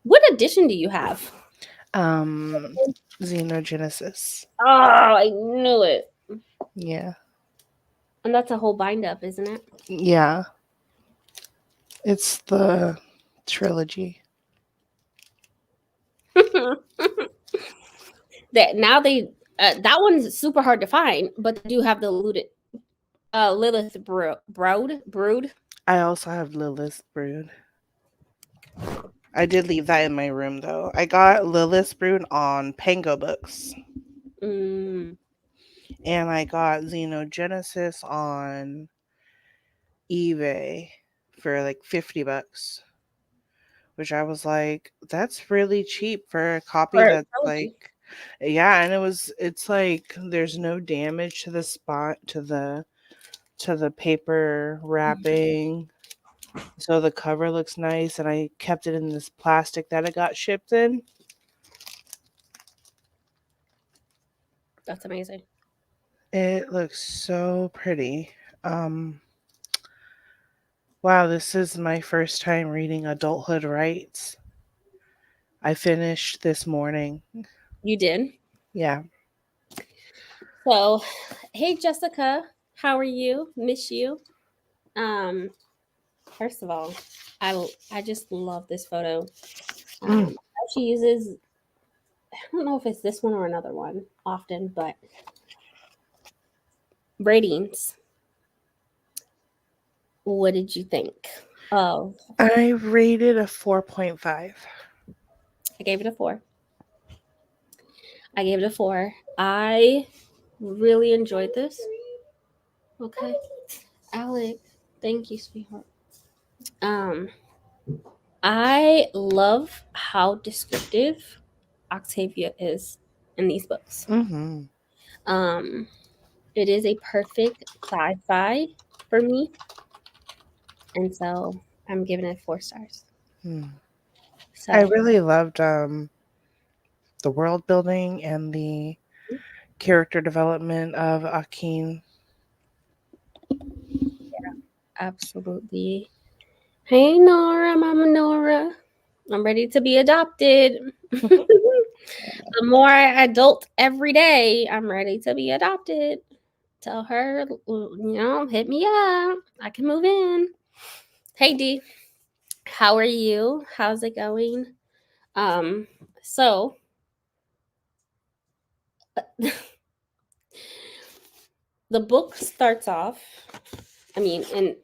What edition do you have? Um, Xenogenesis. Oh, I knew it. Yeah. And that's a whole bind up, isn't it? Yeah. It's the trilogy. That now they that one's super hard to find, but they do have the Lilith brood. I also have Lilith's Brood. I did leave that in my room though. I got Lilith's Brood on Pango Books. Mm, And I got Xenogenesis on eBay for like $50, which I was like, that's really cheap for a copy or a that's like, trilogy. yeah, and it's like there's no damage to the spot to the paper wrapping. So the cover looks nice, and I kept it in this plastic that it got shipped in. That's amazing. It looks so pretty. Um wow, this is my first time reading Adulthood Rites. I finished this morning. You did. Yeah. So, hey Jessica, how are you? Miss you. Um, First of all, I just love this photo. Mm. She uses, I don't know if it's this one or another one often, but braidings. What did you think? Oh, I rated a 4.5. I gave it a 4. I gave it a 4. I really enjoyed this. Okay, Alec, thank you, sweetheart. Um, I love how descriptive Octavia is in these books. Mm-hmm. Um, it is a perfect sci-fi for me, and so I'm giving it 4 stars. Mm. I So really loved the world building and the character development of Akin. absolutely. Hey Nora, Mama Nora. I'm ready to be adopted. The more I adult every day, I'm ready to be adopted. Tell her, hit me up. I can move in. Hey D, how are you? How's it going? Um, so the book starts off. I mean, and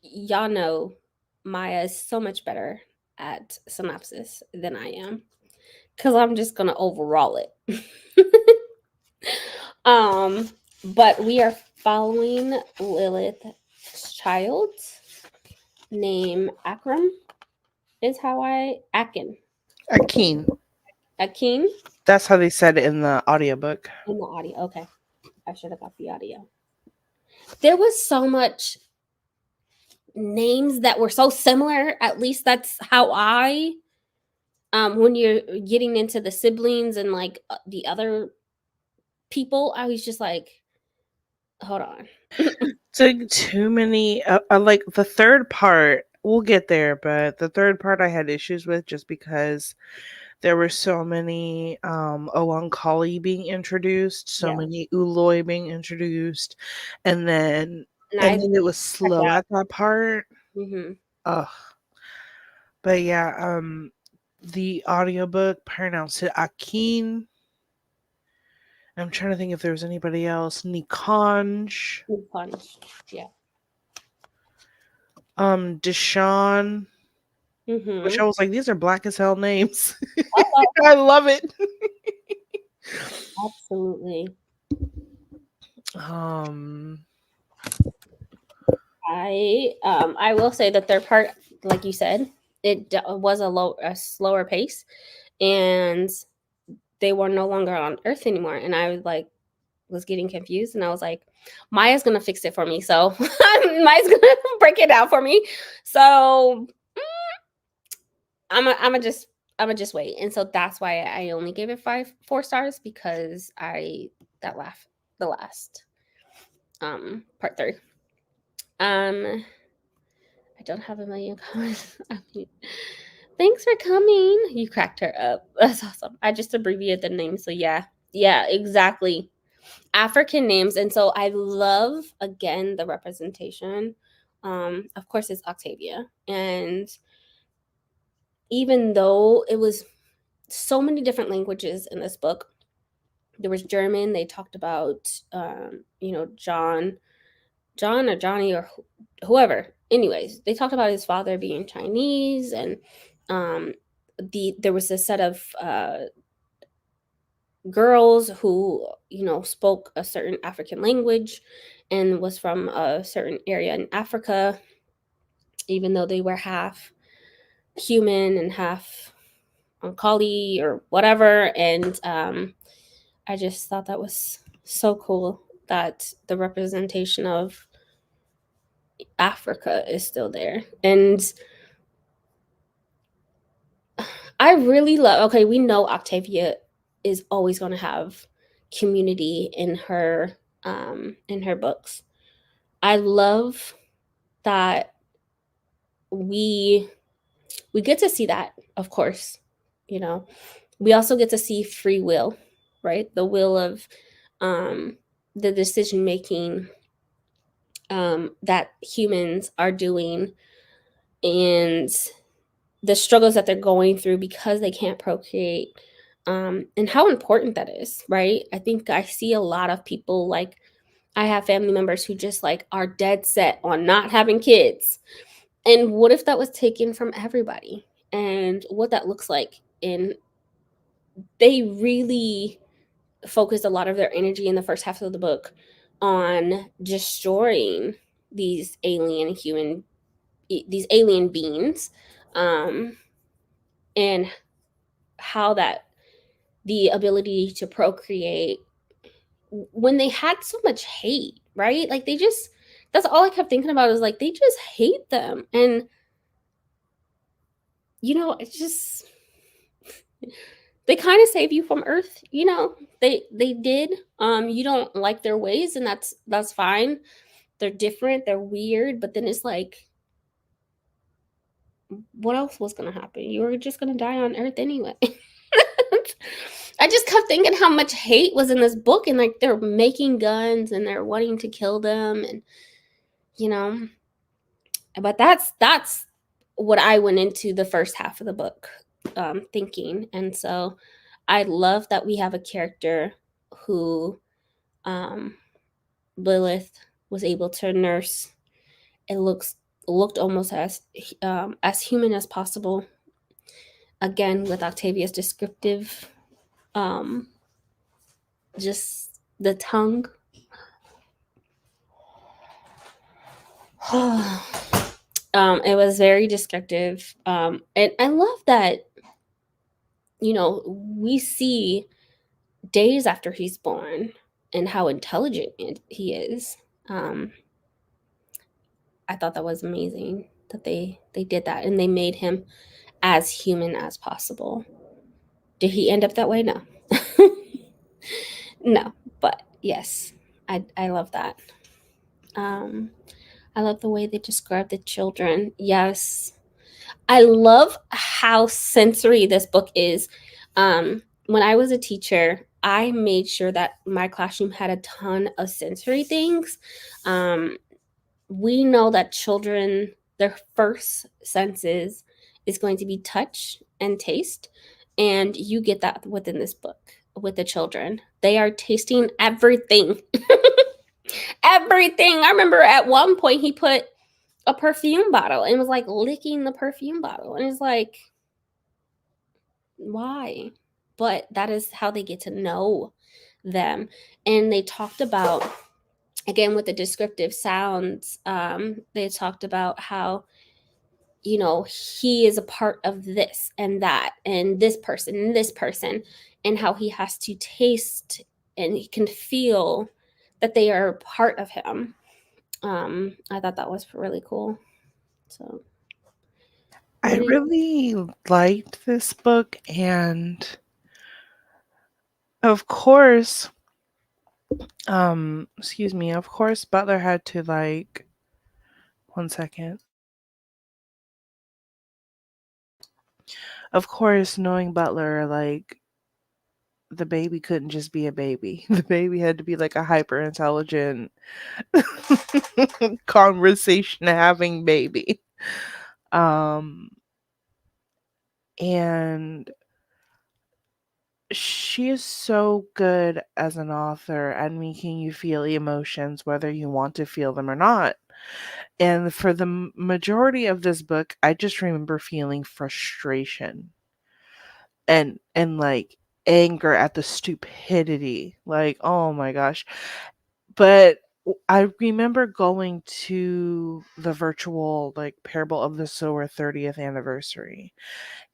y'all know Maya is so much better at synopsis than I am because I'm just gonna overall it. um, but we are following Lilith's child named Akram. Is how I Akin Akin. Akin That's how they said it in the audiobook. in the audio. Okay, I should have got the audio. There was so much names that were so similar. At least that's how I when you're getting into the siblings and like the other people, I was just like, hold on. It's like too many. Like the third part, we'll get there, but the third part I had issues with just because there were so many Oankali being introduced, so Yeah. many Uloi being introduced, and then And I and then it was checked slow out. at that part. Hmm. Ugh. But yeah, the audiobook pronounced it Akin. I'm trying to think if there was anybody else. Nikonj. Punch. Yeah. Deshaun. Which Hmm. I was like, these are black as hell names. I love it. Absolutely. Um I will say the third part, like you said, was a slower pace, and they were no longer on Earth anymore. And I was like, was getting confused, and I was like, Maya's gonna fix it for me. So Maya's gonna break it out for me. So I'm gonna just wait. And so that's why I only gave it 4 stars because I that laugh the last part 3. I don't have a million comments. I mean, thanks for coming. You cracked her up. That's awesome. I just abbreviated the name. So yeah. Yeah, exactly. African names. And so I love, again, the representation. Of course, it's Octavia. And even though it was so many different languages in this book, there was German. They talked about, John or Johnny or whoever. Anyways, they talked about his father being Chinese, and um, there was a set of girls who spoke a certain African language and was from a certain area in Africa, even though they were half human and half Ankali or whatever. And I just thought that was so cool that the representation of Africa is still there. And I really love, okay, we know Octavia is always going to have community in her books. I love that we get to see that, of course. We also get to see free will, right? The will of the decision making that humans are doing, and the struggles that they're going through because they can't procreate, and how important that is, right? I think I see a lot of people, like I have family members who just like are dead set on not having kids. And what if that was taken from everybody, and what that looks like? And they really focused a lot of their energy in the first half of the book on destroying these these alien beings, and how that the ability to procreate, when they had so much hate, right? Like that's all I kept thinking about, is like they just hate them. And it's just, they kind of save you from Earth. They did. You don't like their ways, and that's fine. They're different, they're weird, but then it's like, what else was gonna happen? You were just gonna die on Earth anyway. I just kept thinking how much hate was in this book, and like they're making guns and they're wanting to kill them, and you know but that's what I went into the first half of the book thinking. And so I love that we have a character who um, Lilith was able to nurse. It looked almost as human as possible. Again, with Octavia's descriptive, um, just the tongue. It was very descriptive, and I love that. We see days after he's born and how intelligent he is. I thought that was amazing that they did that, and they made him as human as possible. Did he end up that way? No. No, but yes, I love that. I love the way they describe the children. Yes, I love how sensory this book is. When I was a teacher, I made sure that my classroom had a ton of sensory things. We know that children, their first senses is going to be touch and taste. And you get that within this book with the children. They are tasting everything. Everything. I remember at one point he put a perfume bottle and was like licking the perfume bottle. And it's like, why? But that is how they get to know them. And they talked about, again, with the descriptive sounds, they talked about how, he is a part of this and that, and this person, and how he has to taste and he can feel that they are a part of him. I thought that was really cool. So I really liked this book, and of course, excuse me, of course, Butler had to, one second. Of course, knowing Butler, like, the baby couldn't just be a baby. The baby had to be like a hyper intelligent, conversation having baby. Um, and she is so good as an author at making you feel emotions, whether you want to feel them or not. And for the majority of this book, I just remember feeling frustration and like anger at the stupidity. Like, oh my gosh. But I remember going to the virtual like Parable of the Sower 30th anniversary,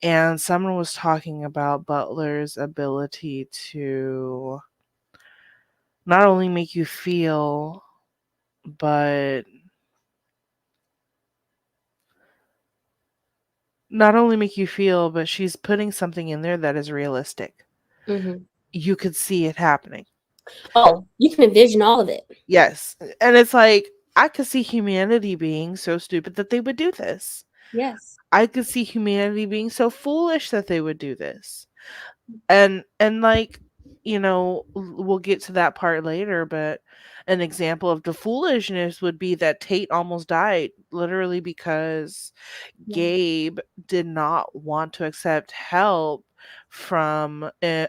and someone was talking about Butler's ability to not only make you feel, but but she's putting something in there that is realistic. Hmm. You could see it happening. Oh, you can envision all of it. Yes. And it's like, I could see humanity being so stupid that they would do this. Yes. I could see humanity being so foolish that they would do this. And like, we'll get to that part later, but an example of the foolishness would be that Tate almost died literally because Yeah. Gabe did not want to accept help from an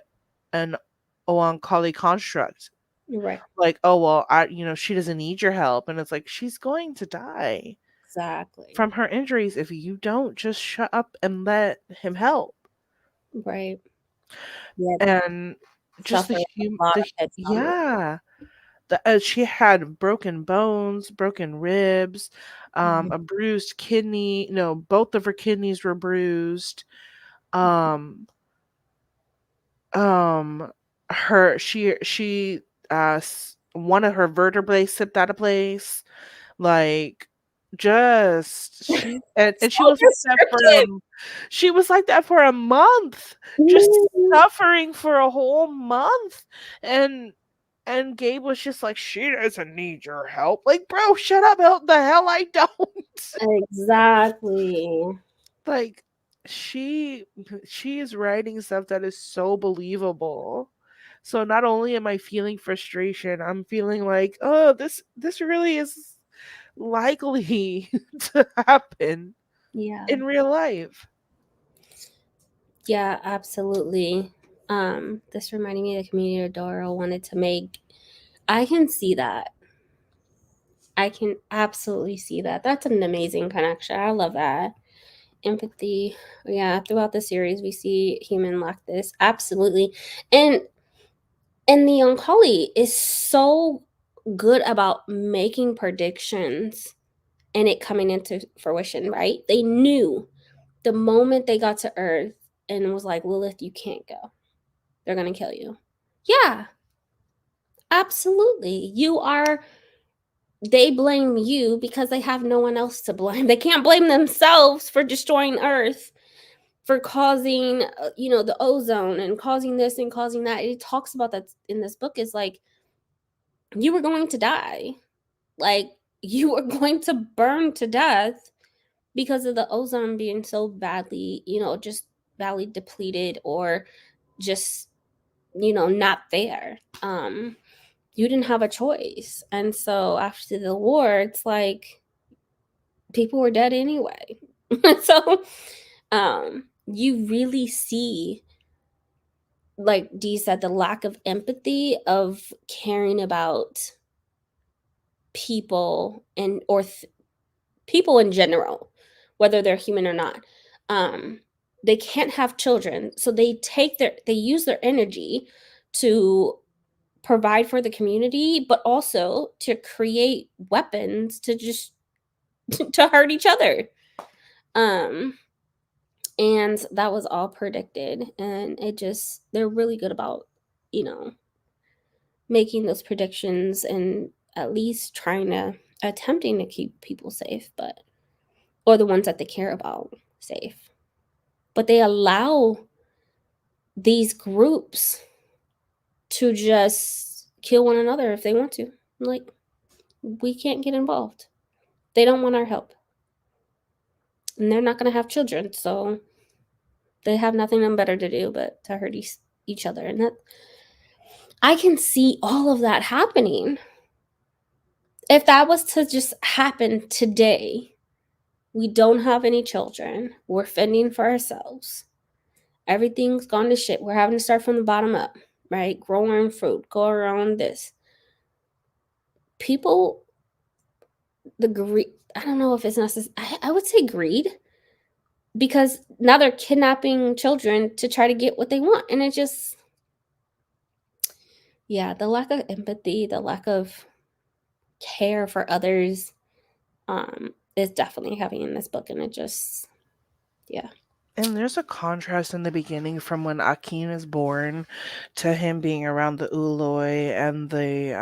Oankali construct. Right. Like, oh well, she doesn't need your help, and it's like she's going to die Exactly. from her injuries if you don't just shut up and let him help. Right. Yeah. And just Suffering a lot of head trauma. yeah, she had broken bones, broken ribs, Mhm. a bruised kidney. No, both of her kidneys were bruised. Um, um, one of her vertebrae slipped out of place. Like, just and So she was like that for descriptive. she was like that for a month, just Mhm. suffering for a whole month, and Gabe was just like, "She doesn't need your help." Like, bro, shut up, the hell I don't. Exactly. Like, she she is writing stuff that is so believable. So not only am I feeling frustration, I'm feeling like, oh, this really is likely to happen Yeah. in real life. Yeah, absolutely. This reminded me of the community Dora wanted to make. I can see that. I can absolutely see that. That's an amazing connection. I love that. Empathy. Yeah, throughout the series we see human like this. Absolutely. And the Oncology is so good about making predictions and it coming into fruition, right? They knew the moment they got to Earth and was like, Lilith, you can't go. They're going to kill you. Yeah, absolutely. They blame you because they have no one else to blame. They can't blame themselves for destroying Earth, for causing, the ozone and causing this and causing that. It talks about that in this book is like, you were going to die. Like, you were going to burn to death because of the ozone being so badly, just badly depleted or just, not there. You didn't have a choice. And so after the war, it's like people were dead anyway. So you really see, like Dee said, the lack of empathy of caring about people people in general, whether they're human or not. Um, they can't have children, so they use their energy to provide for the community, but also to create weapons to just to hurt each other. Um, and that was all predicted, and they're really good about you know making those predictions and at least trying to attempting to keep people safe, but or the ones that they care about safe. But they allow these groups to just kill one another if they want to. Like, we can't get involved. They don't want our help. And they're not going to have children, so They have nothing better to do but to hurt each other. And that I can see all of that happening. If that was to just happen today, we don't have any children. We're fending for ourselves. Everything's gone to shit. We're having to start from the bottom up, right? Grow our own fruit, go around this. People, the greed, I don't know if it's necessary. I would say greed, because now they're kidnapping children to try to get what they want. And it just, yeah, the lack of empathy, the lack of care for others is definitely heavy in this book. And it just, yeah. And there's a contrast in the beginning from when Akin is born to him being around the Uloi and the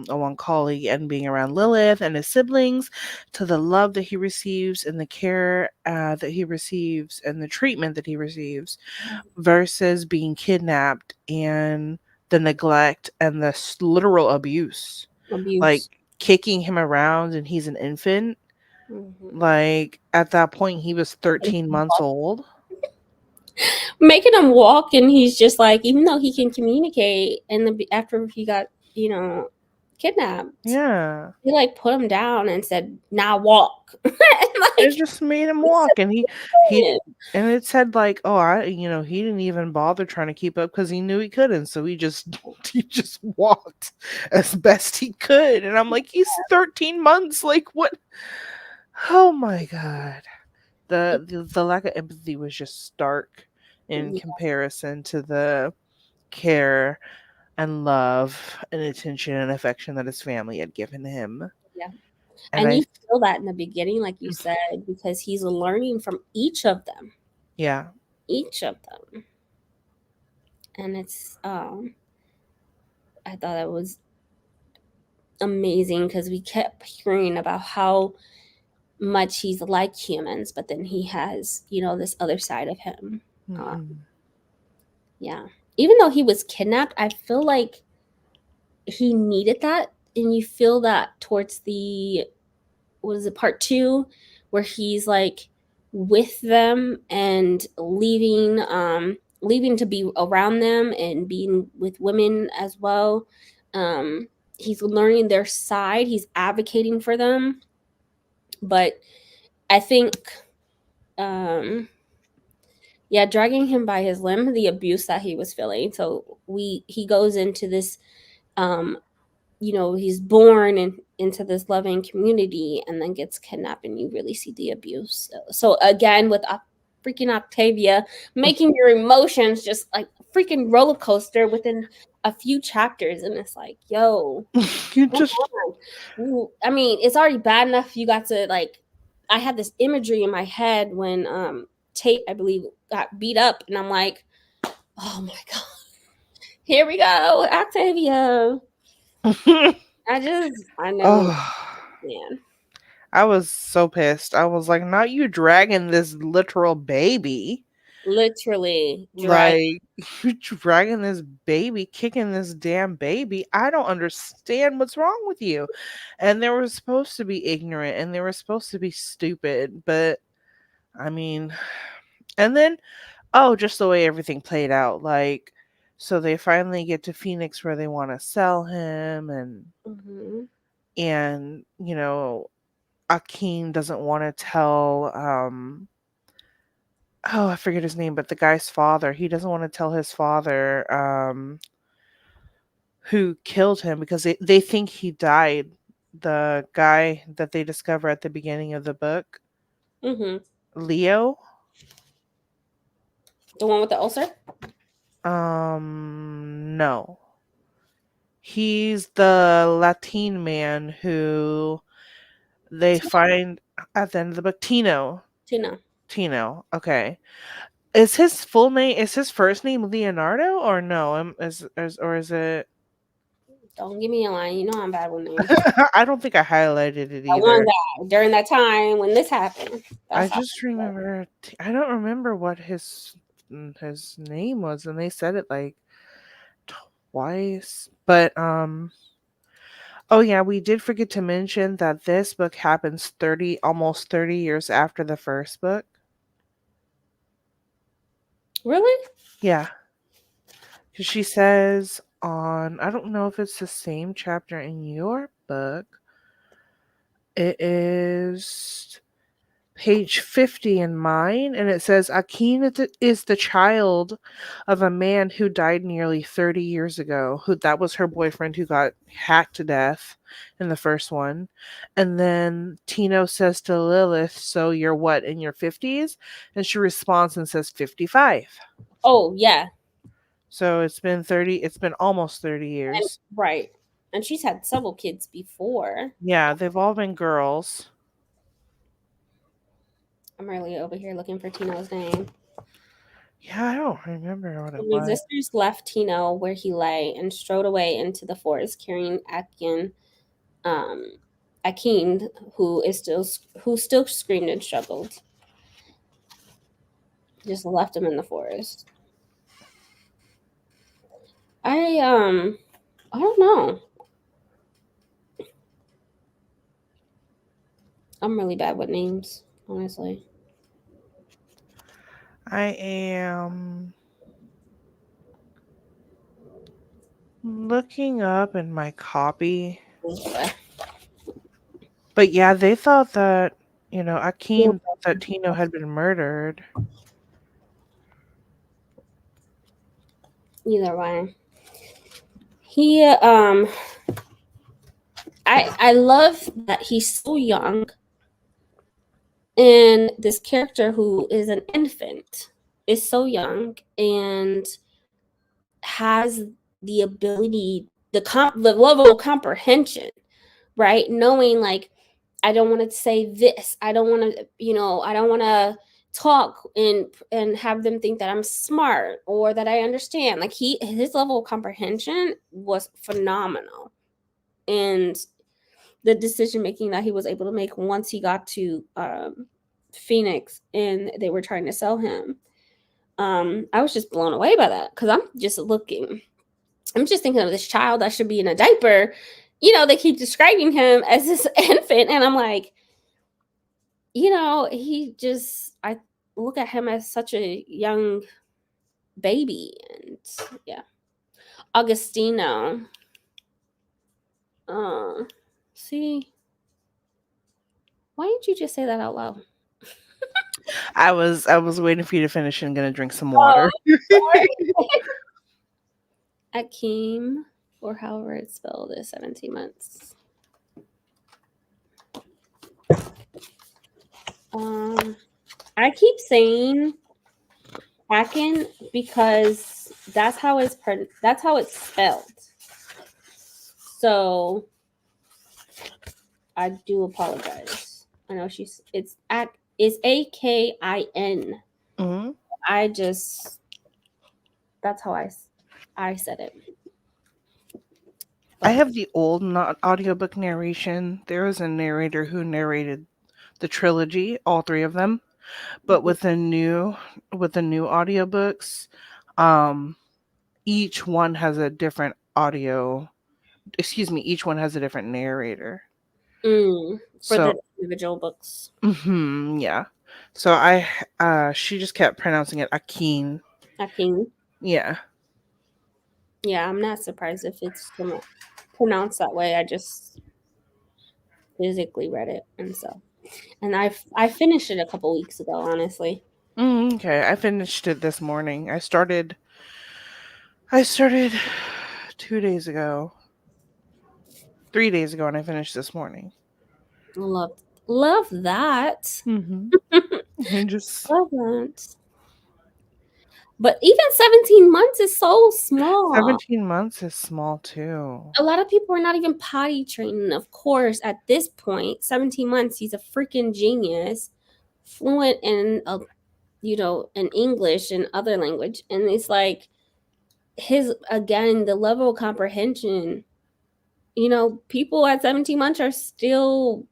Owankali and being around Lilith and his siblings, to the love that he receives and the care that he receives and the treatment that he receives, versus being kidnapped and the neglect and the literal abuse. Like Abuse. kicking him around and he's an infant. Mm-hmm. Like at that point, he was 13 months old. Making him walk, and he's just like, even though he can communicate, and then after he got, kidnapped, Yeah. he like put him down and said, "Now walk." And It like, just made him walk, and he and it said like, "Oh, he didn't even bother trying to keep up because he knew he couldn't, so he just he just walked as best he could." And I'm like, "He's 13 months, like what?" Oh my god. The lack of empathy was just stark in yeah, comparison to the care and love and attention and affection that his family had given him. yeah. And And I you feel that in the beginning, like you said, because he's learning from each of them, yeah. each of them, and it's I thought it was amazing because we kept hearing about how much he's like humans, but then he has, this other side of him. Uh, Mm-mm. yeah. Even though he was kidnapped, I feel like he needed that. And you feel that towards the, what is it, part two, where he's like with them and leaving to be around them and being with women as well. Um, he's learning their side, he's advocating for them. But I think um yeah, dragging him by his limb, the abuse that he was feeling. So he goes into this, um he's born into this loving community and then gets kidnapped, and you really see the abuse. So again, with freaking Octavia, making your emotions just like a freaking roller coaster within a few chapters, and it's like, yo, You come just on. I mean, it's already bad enough you got to like. I had this imagery in my head when Tate, I believe, got beat up, and I'm like, oh my god, here we go, Octavia. I know, oh, man. I was so pissed. I was like, not you dragging this literal baby. Literally drag. Like, you dragging this baby, kicking this damn baby. I don't understand what's wrong with you. And they were supposed to be ignorant and they were supposed to be stupid. But, I mean, and then, oh, just the way everything played out. Like, so they finally get to Phoenix where they want to sell him. Mm-hmm. And, Akeem doesn't want to tell oh, I forget his name, but the guy's father, he doesn't want to tell his father who killed him because they think he died. The guy that they discover at the beginning of the book, Mm-hmm. Leo. The one with the ulcer. No. He's the Latin man who they find at the end of the book. Tino. Tina. Tino. Okay. Is his full name? Is his first name Leonardo or no? Or is it? Don't give me a line. You know I'm bad with names. I don't think I highlighted it That one either. guy during that time when this happened. I That's how. just remember. I don't remember what his name was, and they said it like twice. But oh yeah, we did forget to mention that this book happens almost 30 years after the first book. Really? Yeah, because she says on, I don't know if it's the same chapter in your book. It is page 50 in mine, and it says Akin is the child of a man who died nearly 30 years ago. Who that was her boyfriend who got hacked to death in the first one. And then Tino says to Lilith, "So you're what, in your 50s?" And she responds and says 55. Oh, yeah. So it's been almost 30 And, years. right. And she's had several kids before. Yeah, they've all been girls. I'm really over here looking for Tino's name. Yeah, I don't remember what The it was. resistors left Tino where he lay and strode away into the forest, carrying um, Akin, who still screamed and struggled. Just left him in the forest. I don't know. I'm really bad with names, honestly. I am looking up in my copy. But yeah, they thought that, Akeem thought that Tino had been murdered. Either way, he I love that he's so young, and this character who is an infant is so young and has the ability, the level of comprehension, right? Knowing like, I don't want to say this, I don't want to, I don't want to talk and have them think that I'm smart or that I understand. Like, his level of comprehension was phenomenal. And the decision making that he was able to make once he got to Phoenix and they were trying to sell him, I was just blown away by that, because I'm just thinking of this child that should be in a diaper. They keep describing him as this infant, and I'm like, I look at him as such a young baby. And yeah, Augustino. Uh, see, why didn't you just say that out loud? I was waiting for you to finish and gonna drink some Oh, water. sorry. Akeem, or however it's spelled, is 17 months. I keep saying Akin because that's how it's spelled. So I do apologize. I know it's Akin. Hmm. I just that's how I said it. I But have the old audiobook narration. There was a narrator who narrated the trilogy, all three of them. But with the new audiobooks, um, each one has a different each one has a different narrator. for the So, individual books, yeah. So she just kept pronouncing it Akin. Akin. Yeah. Yeah, I'm not surprised if it's pronounced that way. I just physically read it, and I finished it a couple weeks ago, honestly. Okay, I finished it this morning. I started 2 days ago, 3 days ago, and I finished this morning. Love love that. Mm-hmm. And just Love that. But even 17 months is so small. 17 months is small too. A lot of people are not even potty trained. Of course, at this point, 17 months, he's a freaking genius, fluent in English and other language. And it's like the level of comprehension, people at 17 months are still,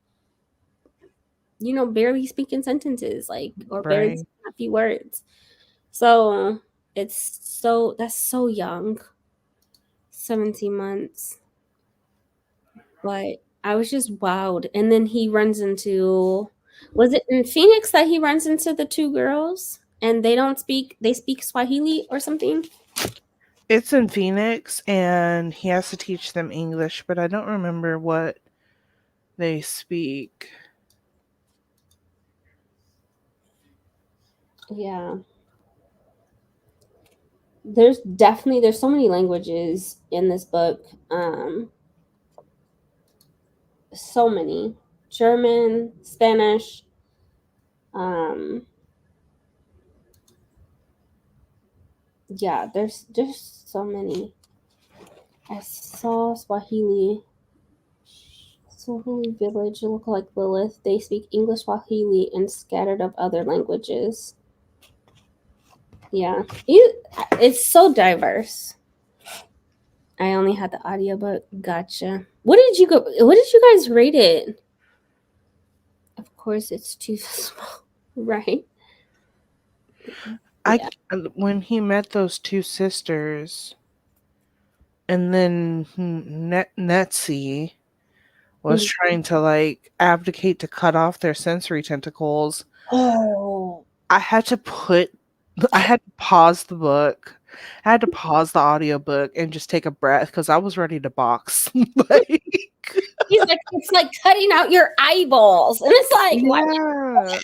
barely speaking sentences, like, or barely Right. speaking a few words. So that's so young, 17 months. But I was just wowed. And then he runs into, was it in Phoenix that he runs into the two girls? And they speak Swahili or something? It's in Phoenix, and he has to teach them English, but I don't remember what they speak. Yeah. There's so many languages in this book. So many. German, Spanish, um yeah, there's so many. I saw Swahili village look like Lilith. They speak English, Swahili, and scattered of other languages. Yeah. It's so diverse. I only had the audiobook. Gotcha. What did you guys rate it? Of course it's too small. Right? Yeah. When he met those two sisters, and then Netzi was Mhm. trying to like abdicate to cut off their sensory tentacles. Oh. I had to put I had to pause the book. I had to pause the audiobook and just take a breath because I was ready to box. Like, He's like, it's like cutting out your eyeballs. And it's like, why yeah.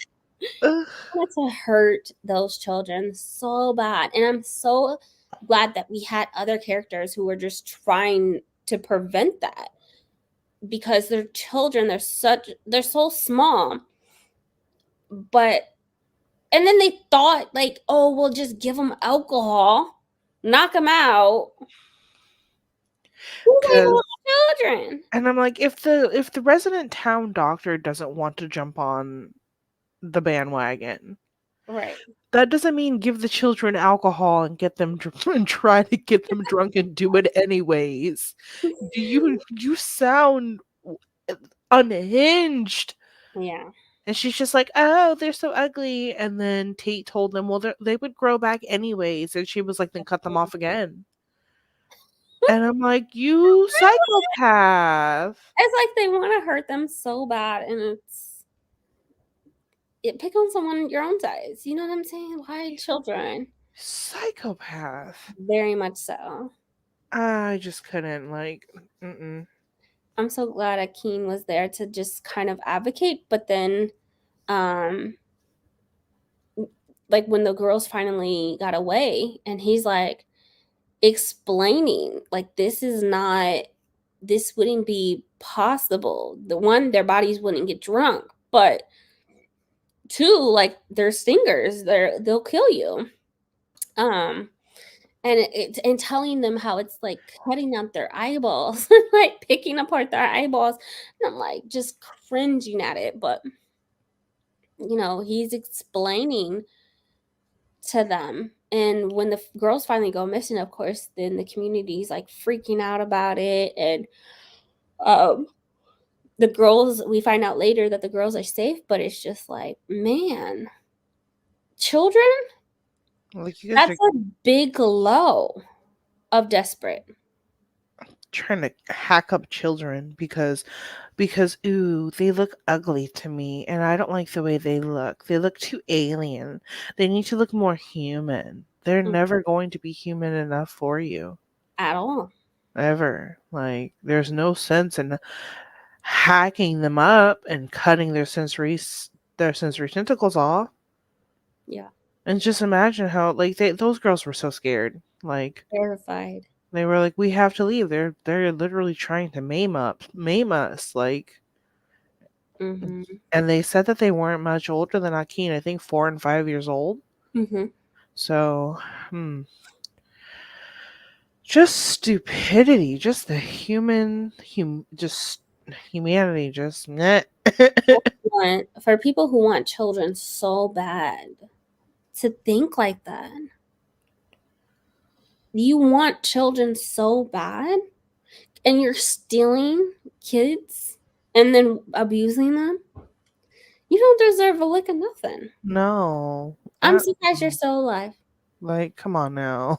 Ugh. want to hurt those children so bad? And I'm so glad that we had other characters who were just trying to prevent that, because they're children, they're so small. But and then they thought like, oh, we'll just give them alcohol, knock them out. Who's like Cause children? and I'm like, if the resident town doctor doesn't want to jump on the bandwagon, Right. that doesn't mean give the children alcohol and get them and try to get them drunk and do it anyways. You sound unhinged. Yeah. And she's just like, oh, they're so ugly. And then Tate told them, well, they would grow back anyways. And she was like, then cut them off again. And I'm like, you psychopath. It's like they want to hurt them so bad, and pick on someone your own size. You know what I'm saying? Why children? Psychopath. Very much so. I just couldn't, like, mm-mm. I'm so glad Akeem was there to just kind of advocate, but then, um, like when the girls finally got away, and he's like explaining, like this wouldn't be possible. The one, their bodies wouldn't get drunk, but two, like they're stingers. They'll kill you. Um, and telling them how it's like cutting out their eyeballs, like picking apart their eyeballs, and I'm like just cringing at it. But he's explaining to them, and when the girls finally go missing, of course, then the community's like freaking out about it, and um, the girls, we find out later that the girls are safe, but it's just like, man, children, Like, you guys that's are a big low of desperate. trying to hack up children because ooh, they look ugly to me and I don't like the way they look. They look too alien. They need to look more human. They're never going to be human enough for you. At all. Ever. Like, there's no sense in hacking them up and cutting their sensory tentacles off. Yeah. And just imagine how like those girls were so scared. Like, Terrified. they were like, we have to leave. They're literally trying to maim us. Like, Mm-hmm. and they said that they weren't much older than Akin. I think 4 and 5 years old. Mm-hmm. So, just stupidity. Just the just humanity. Just meh. For people who want children so bad to think like that. You want children so bad, and you're stealing kids and then abusing them. You don't deserve a lick of nothing. No. I'm surprised you're still alive. Like, come on now.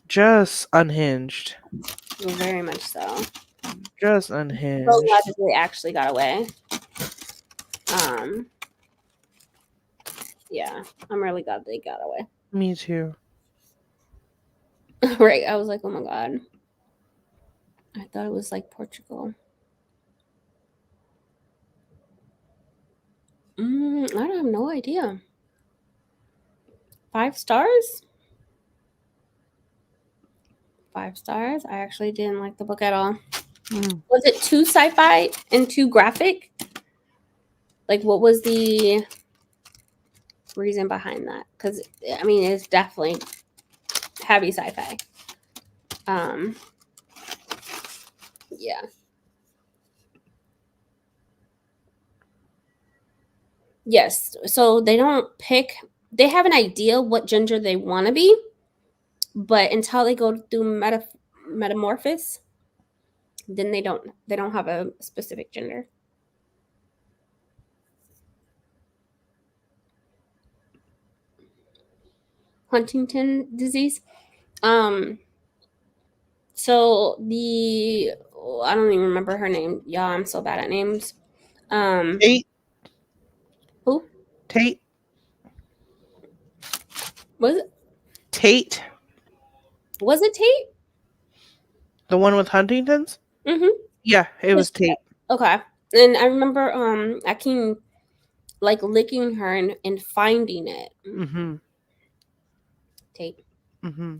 Just unhinged. Very much so. Just So unhinged. glad that they actually got away. Um, Yeah, I'm really glad they got away. Me too. Right, I was like, oh my god, I thought it was like Portugal. I have no idea. 5 stars? 5 stars. I actually didn't like the book at all. Mm. Was it too sci-fi and too graphic? Like, what was the reason behind that? Because I mean, it's definitely heavy sci-fi. Um, yeah. Yes. So they don't pick. They have an idea what gender they want to be, but until they go through metamorphosis, then they don't have a specific gender. Huntington disease. Um. So I don't even remember her name. Yeah, I'm so bad at names. Um. Tate. Who Tate. was it? Tate. Was it Tate? The one with Huntington's? Mm-hmm. Yeah, it was Tate. Okay. And I remember Akeem like licking her and finding it. Mm-hmm. Tate. Mm-hmm.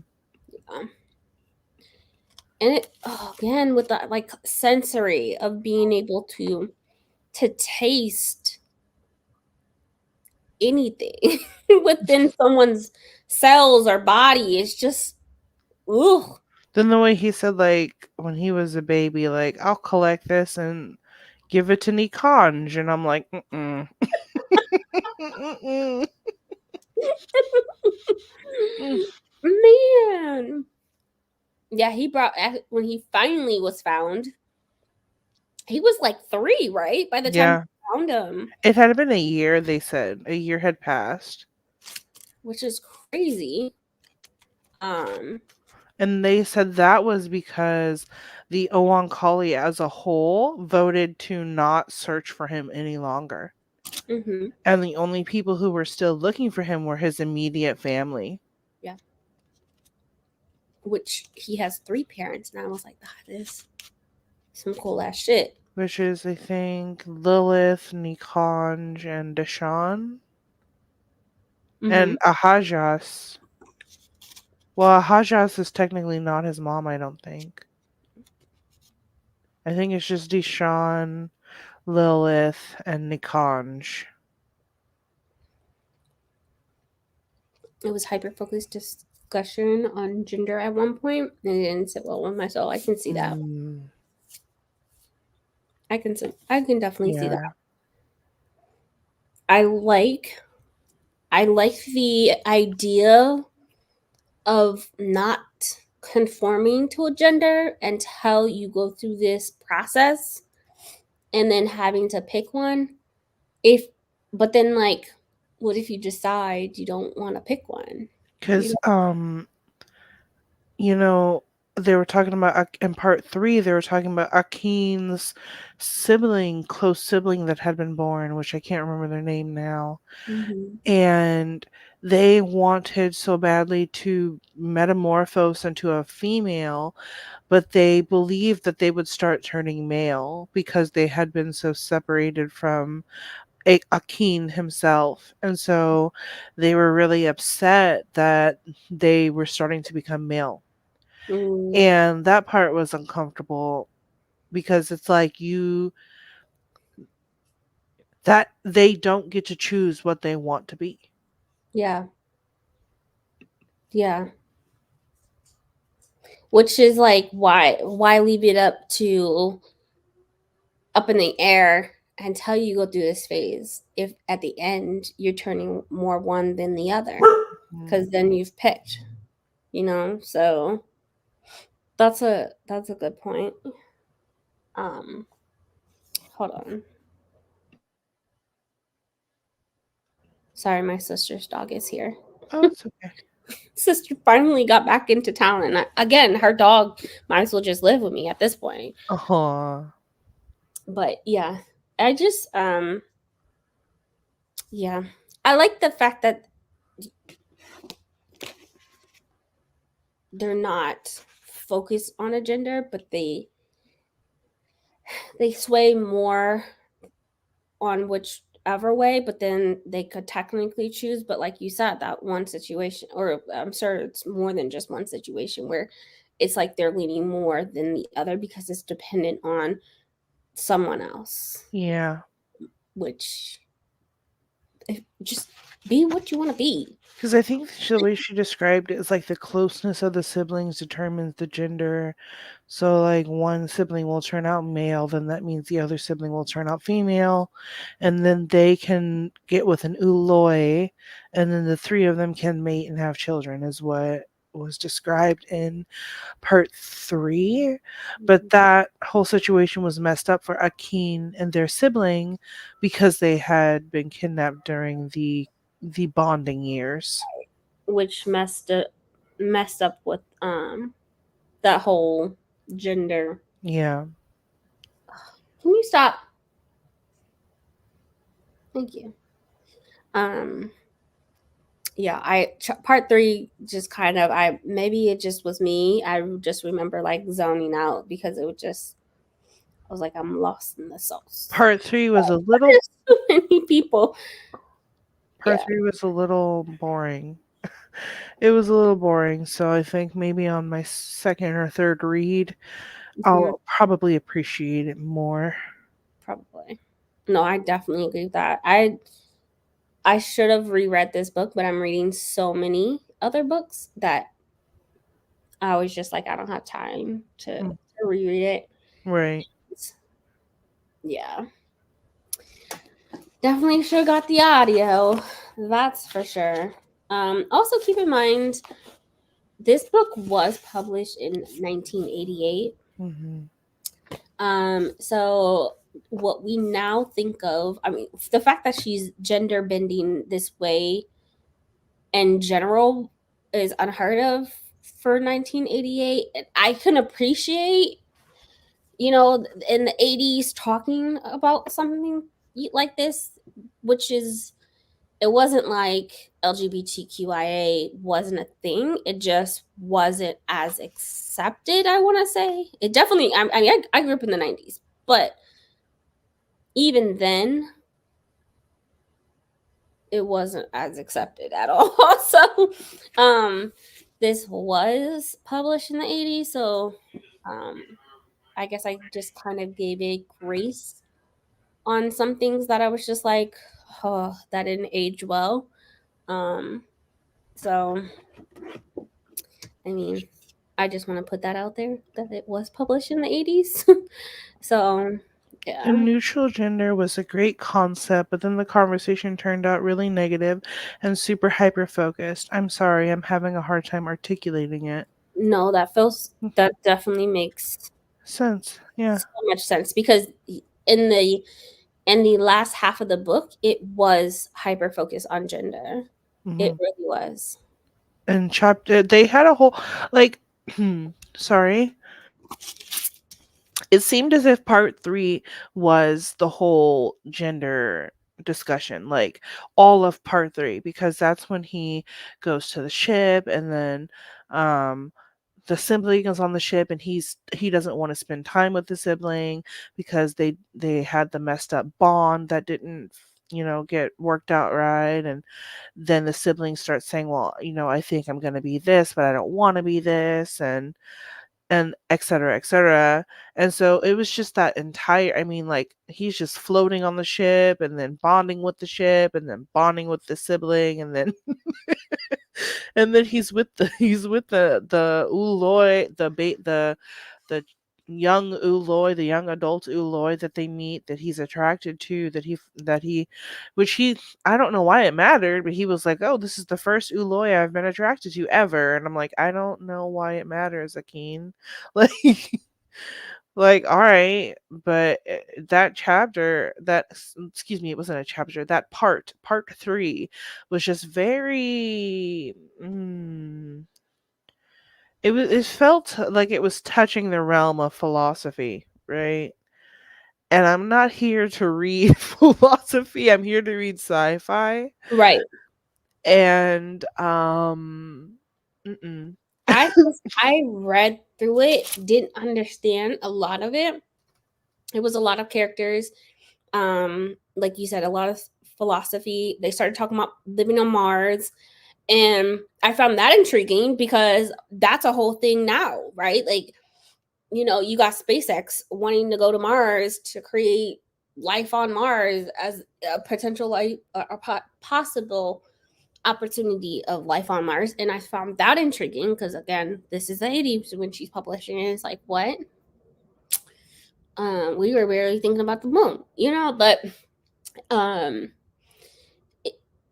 And it again with that like sensory of being able to taste anything within someone's cells or body. It's just ooh. Then the way he said, like, when he was a baby, like, I'll collect this and give it to Nikonj. And I'm like, mm-mm. Mm-mm. Mm. Man. Yeah, he brought when he finally was found. He was like 3, right? By the time Yeah. we found him, It had been a year, they said. A year had passed. which is crazy. Um, And they said that was because the Oankali as a whole voted to not search for him any longer. mhm. And the only people who were still looking for him were his immediate family. Yeah. Which he has 3 parents, and I was like, that is some cool ass shit. Which is, I think, Lilith, Nikonj, and Deshawn. And Ahajas. Well, Ahajas is technically not his mom, I don't think. I think it's just Deshawn, Lilith, and Nikonj. It was hyper focused discussion on gender at one point, and it didn't sit well with my soul. I can see that. Mm, I can definitely see that. yeah. I like the idea of not conforming to a gender until you go through this process and then having to pick one. But then like what if you decide you don't want to pick one? Because, you know, they were talking about, in part 3, they were talking about Akeen's close sibling that had been born, which I can't remember their name now. Mm-hmm. And they wanted so badly to metamorphose into a female, but they believed that they would start turning male because they had been so separated from Akeen himself. And so they were really upset that they were starting to become male. Mm, And that part was uncomfortable because it's like that they don't get to choose what they want to be. yeah. Yeah. Which is like why leave it up in the air until you go through this phase if at the end you're turning more one than the other because then you've picked, so that's a good point. um Hold on, sorry, my sister's dog is here. Oh, it's okay. Sister finally got back into town, and again, her dog might as well just live with me at this point. Uh-huh. But yeah, I just yeah, I like the fact that they're not focused on a gender, but they sway more on whichever way, but then they could technically choose. But like you said, that one situation, or I'm sure it's more than just one situation where it's like they're leaning more than the other because it's dependent on someone else, Yeah. which just be what you want to be. Because I think the way she described it is like the closeness of the siblings determines the gender. So, like, one sibling will turn out male, then that means the other sibling will turn out female. And then they can get with an Uloi, and then the three of them can mate and have children, is what was described in part 3. But that whole situation was messed up for Akin and their sibling because they had been kidnapped during the bonding years. Which messed up with that whole gender. Yeah. Can you stop? Thank you. Um yeah, part 3 just kind of, I maybe it just was me. I just remember like zoning out because it was just, I was like, I'm lost in the sauce. Part 3 was a little There's so many people. part Yeah. 3 was a little boring. It was a little boring, so I think maybe on my second or third read, Mhm. I'll probably appreciate it more. Probably. No, I definitely agree with that. I should have reread this book, but I'm reading so many other books that I was just like, I don't have time Mm, to reread it. right. Yeah. Definitely should have got the audio. That's for sure. Also keep in mind this book was published in 1988. Mhm. So what we now think of, I mean, the fact that she's gender bending this way in general is unheard of for 1988. I can appreciate, in the 80s talking about something like this, which is, it wasn't like LGBTQIA wasn't a thing. It just wasn't as accepted, I want to say. It definitely, I mean, I grew up in the 90s, but even then, it wasn't as accepted at all. So, this was published in the 80s. So, um, I guess I just kind of gave it grace on some things that I was just like, oh, that didn't age well. So I mean, I just want to put that out there that it was published in the 80s. So, yeah. And neutral gender was a great concept, but then the conversation turned out really negative and super hyper focused. I'm sorry, I'm having a hard time articulating it. No, that definitely makes Sense. Yeah. so much sense because in the in the last half of the book, it was hyper focused on gender. It Mhm. really was. And chapter they had a whole like sorry. It seemed as if part 3 was the whole gender discussion, like all of part 3, because that's when he goes to the ship, and then um the sibling is on the ship, and he doesn't want to spend time with the sibling because they had the messed up bond that didn't get worked out right. And then the sibling starts saying, well, I think I'm going to be this, but I don't want to be this, and et cetera, et cetera. And so it was just that entire, I mean, like, he's just floating on the ship, and then bonding with the ship, and then bonding with the sibling, and then and then he's with the Uloi, the young Uloi, the young adult Uloi that they meet, that he's attracted to, that he which he I don't know why it mattered, but he was like, "Oh, this is the first Uloi I've been attracted to ever." And I'm like, "I don't know why it matters, Akeen." Like like, all right, but that chapter, excuse me, it wasn't a chapter. That part 3 was just very it felt like it was touching the realm of philosophy, right? And I'm not here to read philosophy. I'm here to read sci-fi. Right. And mm-mm. I read through it, didn't understand a lot of it. It was a lot of characters. Like you said, a lot of philosophy. They started talking about living on Mars. And I found that intriguing because that's a whole thing now, right? Like, you got SpaceX wanting to go to Mars to create life on Mars as a potential life, a possible opportunity of life on Mars. And I found that intriguing because, again, this is the 80s when she's publishing it. It's like, what? We were barely thinking about the moon, but um,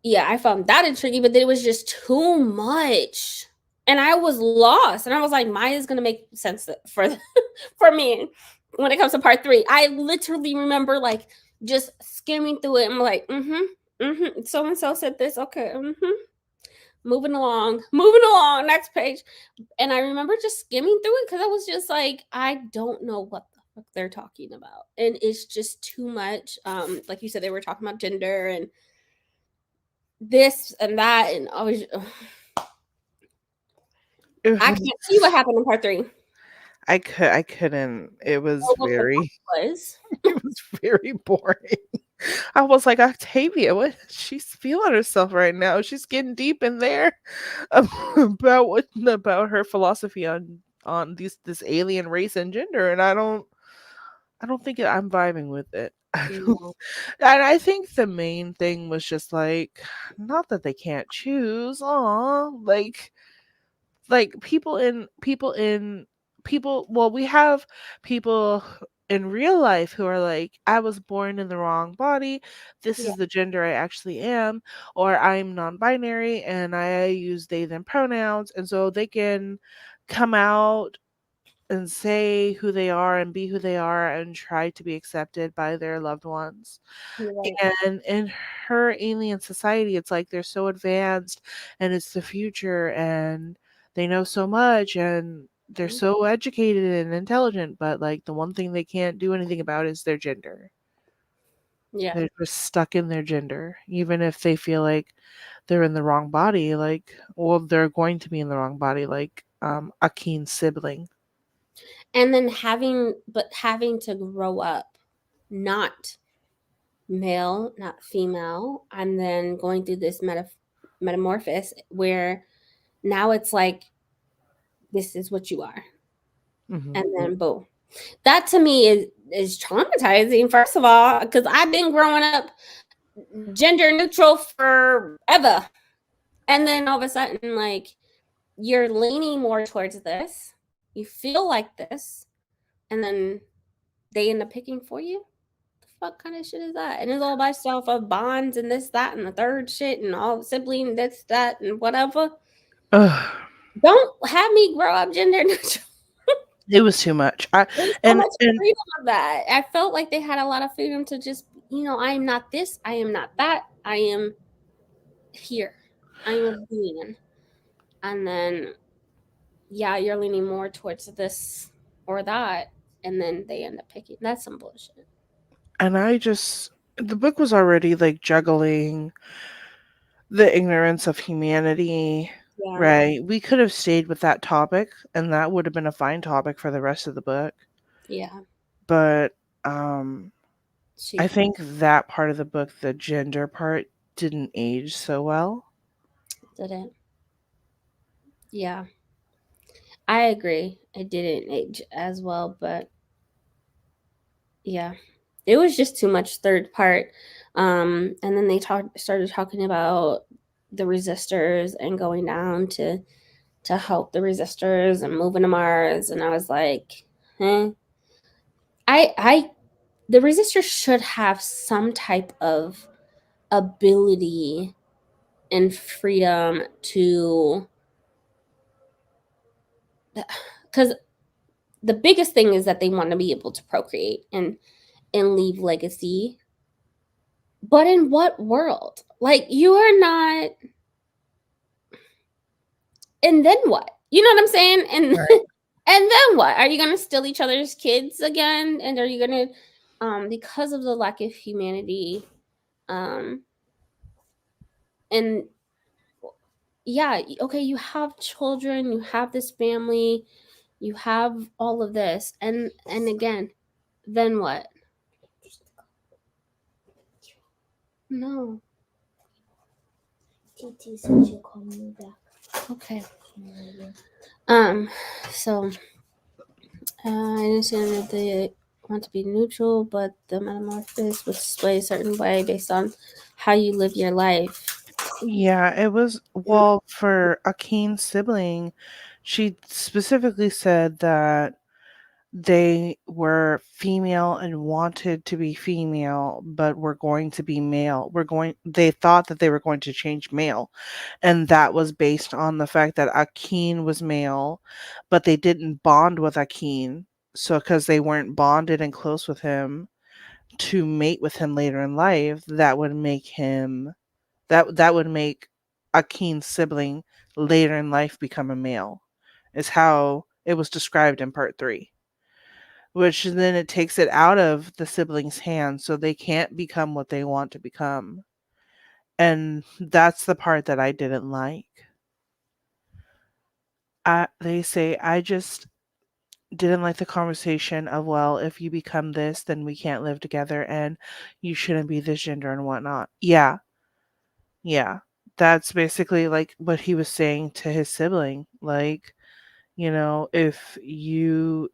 yeah, I found that intriguing, but then it was just too much. And I was lost. And I was like, Maya's gonna make sense for for me when it comes to part 3. I literally remember like just skimming through it and I'm like, so and so said this. Okay, moving along, next page. And I remember just skimming through it because I was just like, I don't know what the fuck they're talking about. And it's just too much. Like you said, they were talking about gender and this and that, and I was It I was, can't see what happened in part 3. I couldn't. It was Or what the very plot was. it was very boring. I was like, Octavia, what she's feeling herself right now. She's getting deep in there about her philosophy on this alien race and gender, and I don't think I'm vibing with it. No. And I think the main thing was just like, not that they can't choose, like people, well, we have people in real life who are like, I was born in the wrong body, this Yeah, is the gender I actually am, or I'm non-binary and I use they them pronouns, and so they can come out and say who they are and be who they are and try to be accepted by their loved ones. you're right. And in her alien society, it's like they're so advanced and it's the future and they know so much and they're Mhm. so educated and intelligent, but like the one thing they can't do anything about is their gender. Yeah. They're just stuck in their gender, even if they feel like they're in the wrong body, like, well, they're going to be in the wrong body, like a keen sibling. And then having to grow up not male, not female, and then going through this metamorphosis where now it's like this is what you are. Hmm. And then boom. That to me is traumatizing, first of all, because I've been growing up gender neutral forever. And then all of a sudden, like, you're leaning more towards this, you feel like this, and then they end up picking for you. The fuck kind of shit is that? And it's all based off of bonds and this, that, and the third shit, and all sibling this, that, and whatever. Ugh, Don't have me grow up gender neutral. it was too much. I There's so and much and freedom of that. I felt like they had a lot of freedom to just, I am not this, I am not that, I am here. I am a being. And then, yeah, you're leaning more towards this or that. And then they end up picking. That's some bullshit. and I just the book was already like juggling the ignorance of humanity, Yeah. right? We could have stayed with that topic and that would have been a fine topic for the rest of the book. Yeah. But um I She think that part of the book, the gender part, didn't age so well. didn't. Yeah. I agree. It didn't age as well, but yeah. It was just too much third part. And then they started talking about the resistors and going down to help the resistors and moving to Mars. And I was like, huh? I the resistors should have some type of ability and freedom to, because the biggest thing is that they want to be able to procreate and leave legacy. But in what world? Like, you are not, and then what? You know what I'm saying? And Right. and then what? Are you gonna steal each other's kids again? And are you gonna because of the lack of humanity, um and yeah, okay, you have children, you have this family, you have all of this, and again, then what? No. TT said she'll call me back. Okay. Um, so I understand that they want to be neutral, but the metamorphosis would sway a certain way based on how you live your life. Yeah, it was well for Akeen's sibling. She specifically said that they were female and wanted to be female, but were going to be male. They thought that they were going to change male. And that was based on the fact that Akeen was male, but they didn't bond with Akeen. So because they weren't bonded and close with him to mate with him later in life, that would make Akeen's sibling later in life become a male. Is how it was described in part 3, which then it takes it out of the siblings' hands so they can't become what they want to become. And that's the part that I didn't like. They say, I just didn't like the conversation of, well, if you become this, then we can't live together and you shouldn't be this gender and whatnot. Yeah, yeah. That's basically like what he was saying to his sibling. Like, if you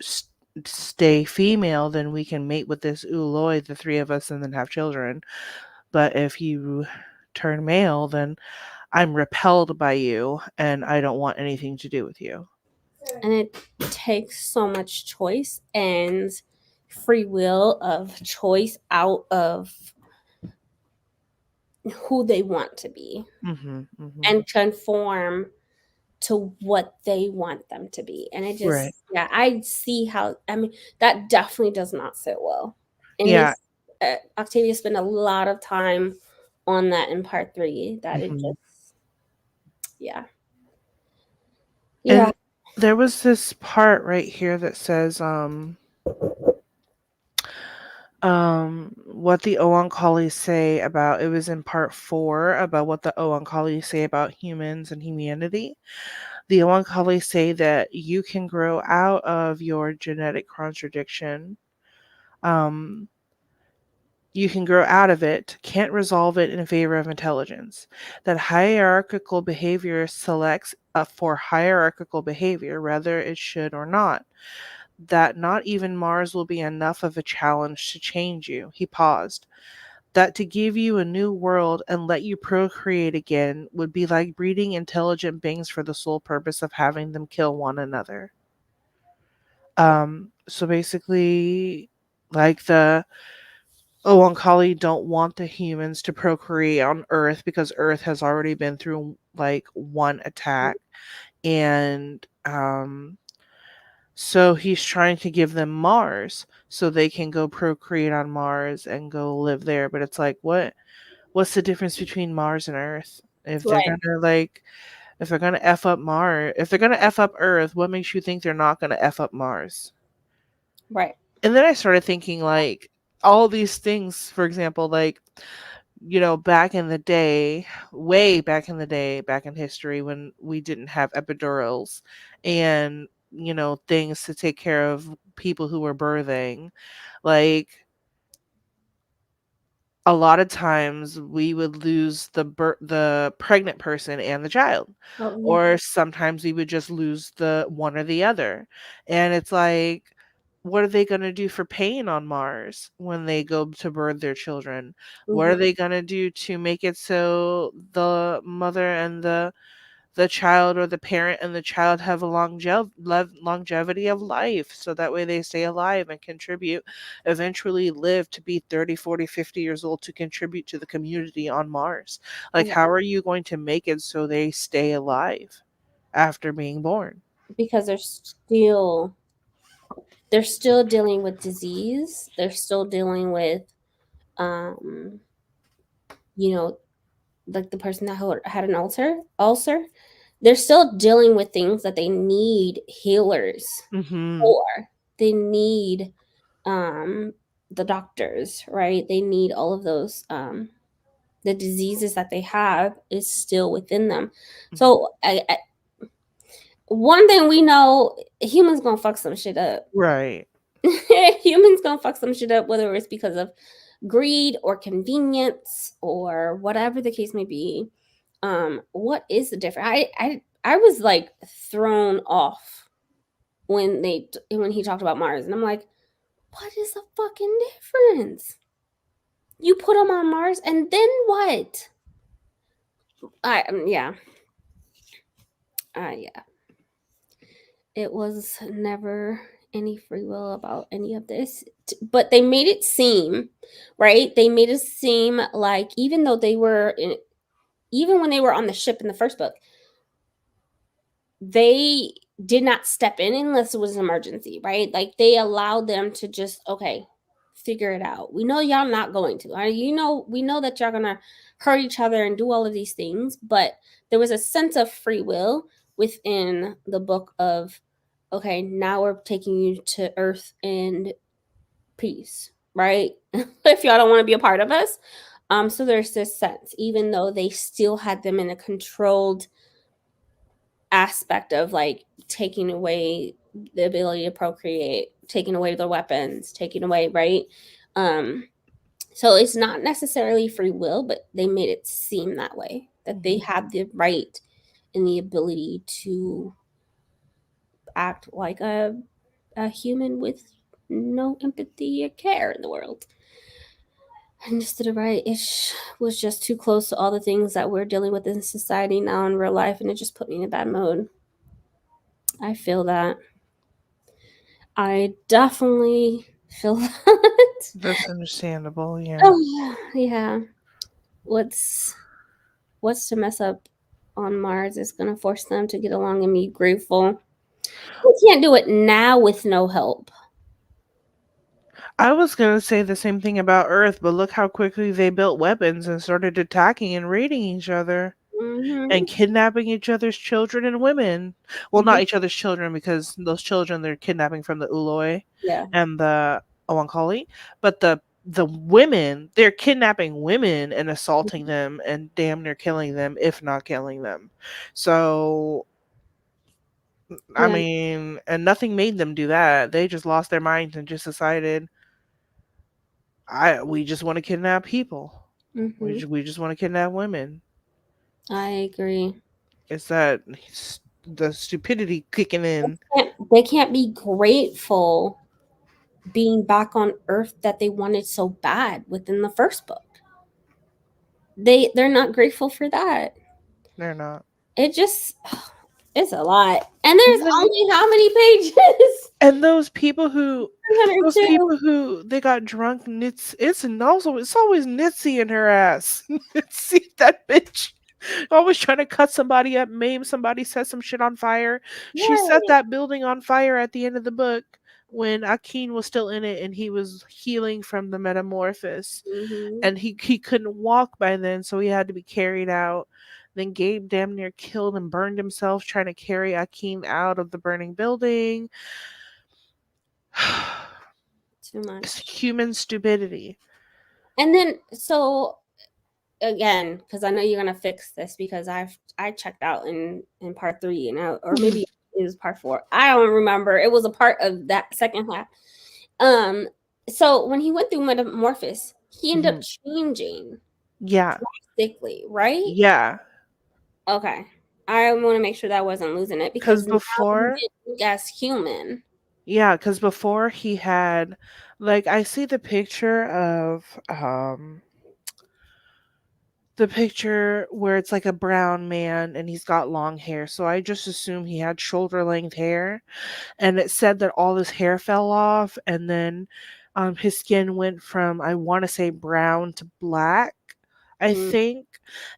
stay female, then we can mate with this Uloi, the three of us, and then have children. But if you turn male, then I'm repelled by you and I don't want anything to do with you. And it takes so much choice and free will of choice out of who they want to be Mhm, and mhm. conform to what they want them to be. And it just, Right. yeah, I see how, I mean, that definitely does not sit well. And Yeah. Octavia spent a lot of time on that in part 3, that it Mhm. just, yeah. Yeah. And there was this part right here that says, what the Oankali say about, it was in part 4 about what the Oankali say about humans and humanity. The Oankali say that you can grow out of your genetic contradiction. Um, you can grow out of it, can't resolve it in favor of intelligence. That hierarchical behavior selects for hierarchical behavior, whether it should or not. That not even Mars will be enough of a challenge to change you. He paused. That to give you a new world and let you procreate again would be like breeding intelligent beings for the sole purpose of having them kill one another. So basically, like the Oankali don't want the humans to procreate on Earth because Earth has already been through like one attack. And so he's trying to give them Mars so they can go procreate on Mars and go live there. But it's like, what's the difference between Mars and Earth? If they're Right. gonna like if they're gonna F up Mars, if they're gonna F up Earth, what makes you think they're not gonna F up Mars? Right. And then I started thinking like all these things, for example, like, back in the day, way back in the day, back in history when we didn't have epidurals and, things to take care of people who were birthing, like a lot of times we would lose the pregnant person and the child, Oh, yeah. or sometimes we would just lose the one or the other. And it's like, what are they going to do for pain on Mars when they go to birth their children? What Mhm. are they going to do to make it so the mother and the child, or the parent and the child, have a longevity of life, so that way they stay alive and contribute, eventually live to be 30, 40, 50 years old to contribute to the community on Mars? Like, Yeah. how are you going to make it so they stay alive after being born? Because they're still dealing with disease. They're still dealing with, um, you know, like the person that had an ulcer. They're still dealing with things that they need healers Mhm. for. They need, um, the doctors, right? They need all of those the diseases that they have is still within them. Mhm. So one thing we know, humans gonna fuck some shit up. Right. Humans gonna fuck some shit up, whether it's because of greed or convenience or whatever the case may be. What is the difference? I was like thrown off when he talked about Mars, and I'm like, what is the fucking difference? You put them on Mars, and then what? Yeah, yeah. It was never any free will about any of this, but they made it seem, right? They made it seem like even though even when they were on the ship in the first book, they did not step in unless it was an emergency, right? Like they allowed them to just, okay, figure it out. We know y'all not going to. We know that y'all gonna hurt each other and do all of these things, but there was a sense of free will within the book of, okay, now we're taking you to Earth and peace, right? If y'all don't want to be a part of us. So there's this sense, even though they still had them in a controlled aspect of like taking away the ability to procreate, taking away the weapons, taking away, right? Um, so it's not necessarily free will, but they made it seem that way, that they have the right and the ability to act like a human with no empathy or care in the world. And just did it right. Was just too close to all the things that we're dealing with in society now in real life, and it just put me in a bad mode. I feel that. I definitely feel that. That's understandable. Yeah. Oh, yeah. What's what's to mess up on Mars is gonna force them to get along and be grateful. We can't do it now with no help. I was gonna say the same thing about Earth, but look how quickly they built weapons and started attacking and raiding each other and Mm-hmm. kidnapping each other's children and women. Well, Mm-hmm. not each other's children because those children they're kidnapping from the Uloi Yeah. and the Oankali, but the women they're kidnapping women and assaulting them and damn near killing them, if not killing them. So I Yeah. mean, and nothing made them do that. They just lost their minds and just decided I we just want to kidnap people. Mm-hmm. We just want to kidnap women. I agree. It's that the stupidity kicking in. They can't be grateful being back on Earth that they wanted so bad within the first book. They're not grateful for that. They're not. It just it's a lot. And there's And then only how many pages? and those 302. people who they got drunk Nits it's and also it's always Nitsy in her ass. See that bitch always trying to cut somebody up, maim somebody, set some shit on fire. She set Right. that building on fire at the end of the book when Akin was still in it and he was healing from the metamorphosis. Mm-hmm. And he couldn't walk by then, so he had to be carried out. Then Gabe damn near killed and burned himself trying to carry Akeem out of the burning building. Too It's much. human stupidity. And then so again, because I know you're gonna fix this because I checked out in part three and or maybe it was part four. I don't remember. It was a part of that second half. Um, so when he went through metamorphosis, he ended up Mhm. changing Yeah. drastically, right? Yeah. Okay. I want to make sure that I wasn't losing it Because because now he before, didn't think as human. yeah, because before he had, like, I see the picture where it's like a brown man and he's got long hair. So I just assume he had shoulder length hair. And it said that all his hair fell off and then his skin went from I want to say brown to black, I Mm, think.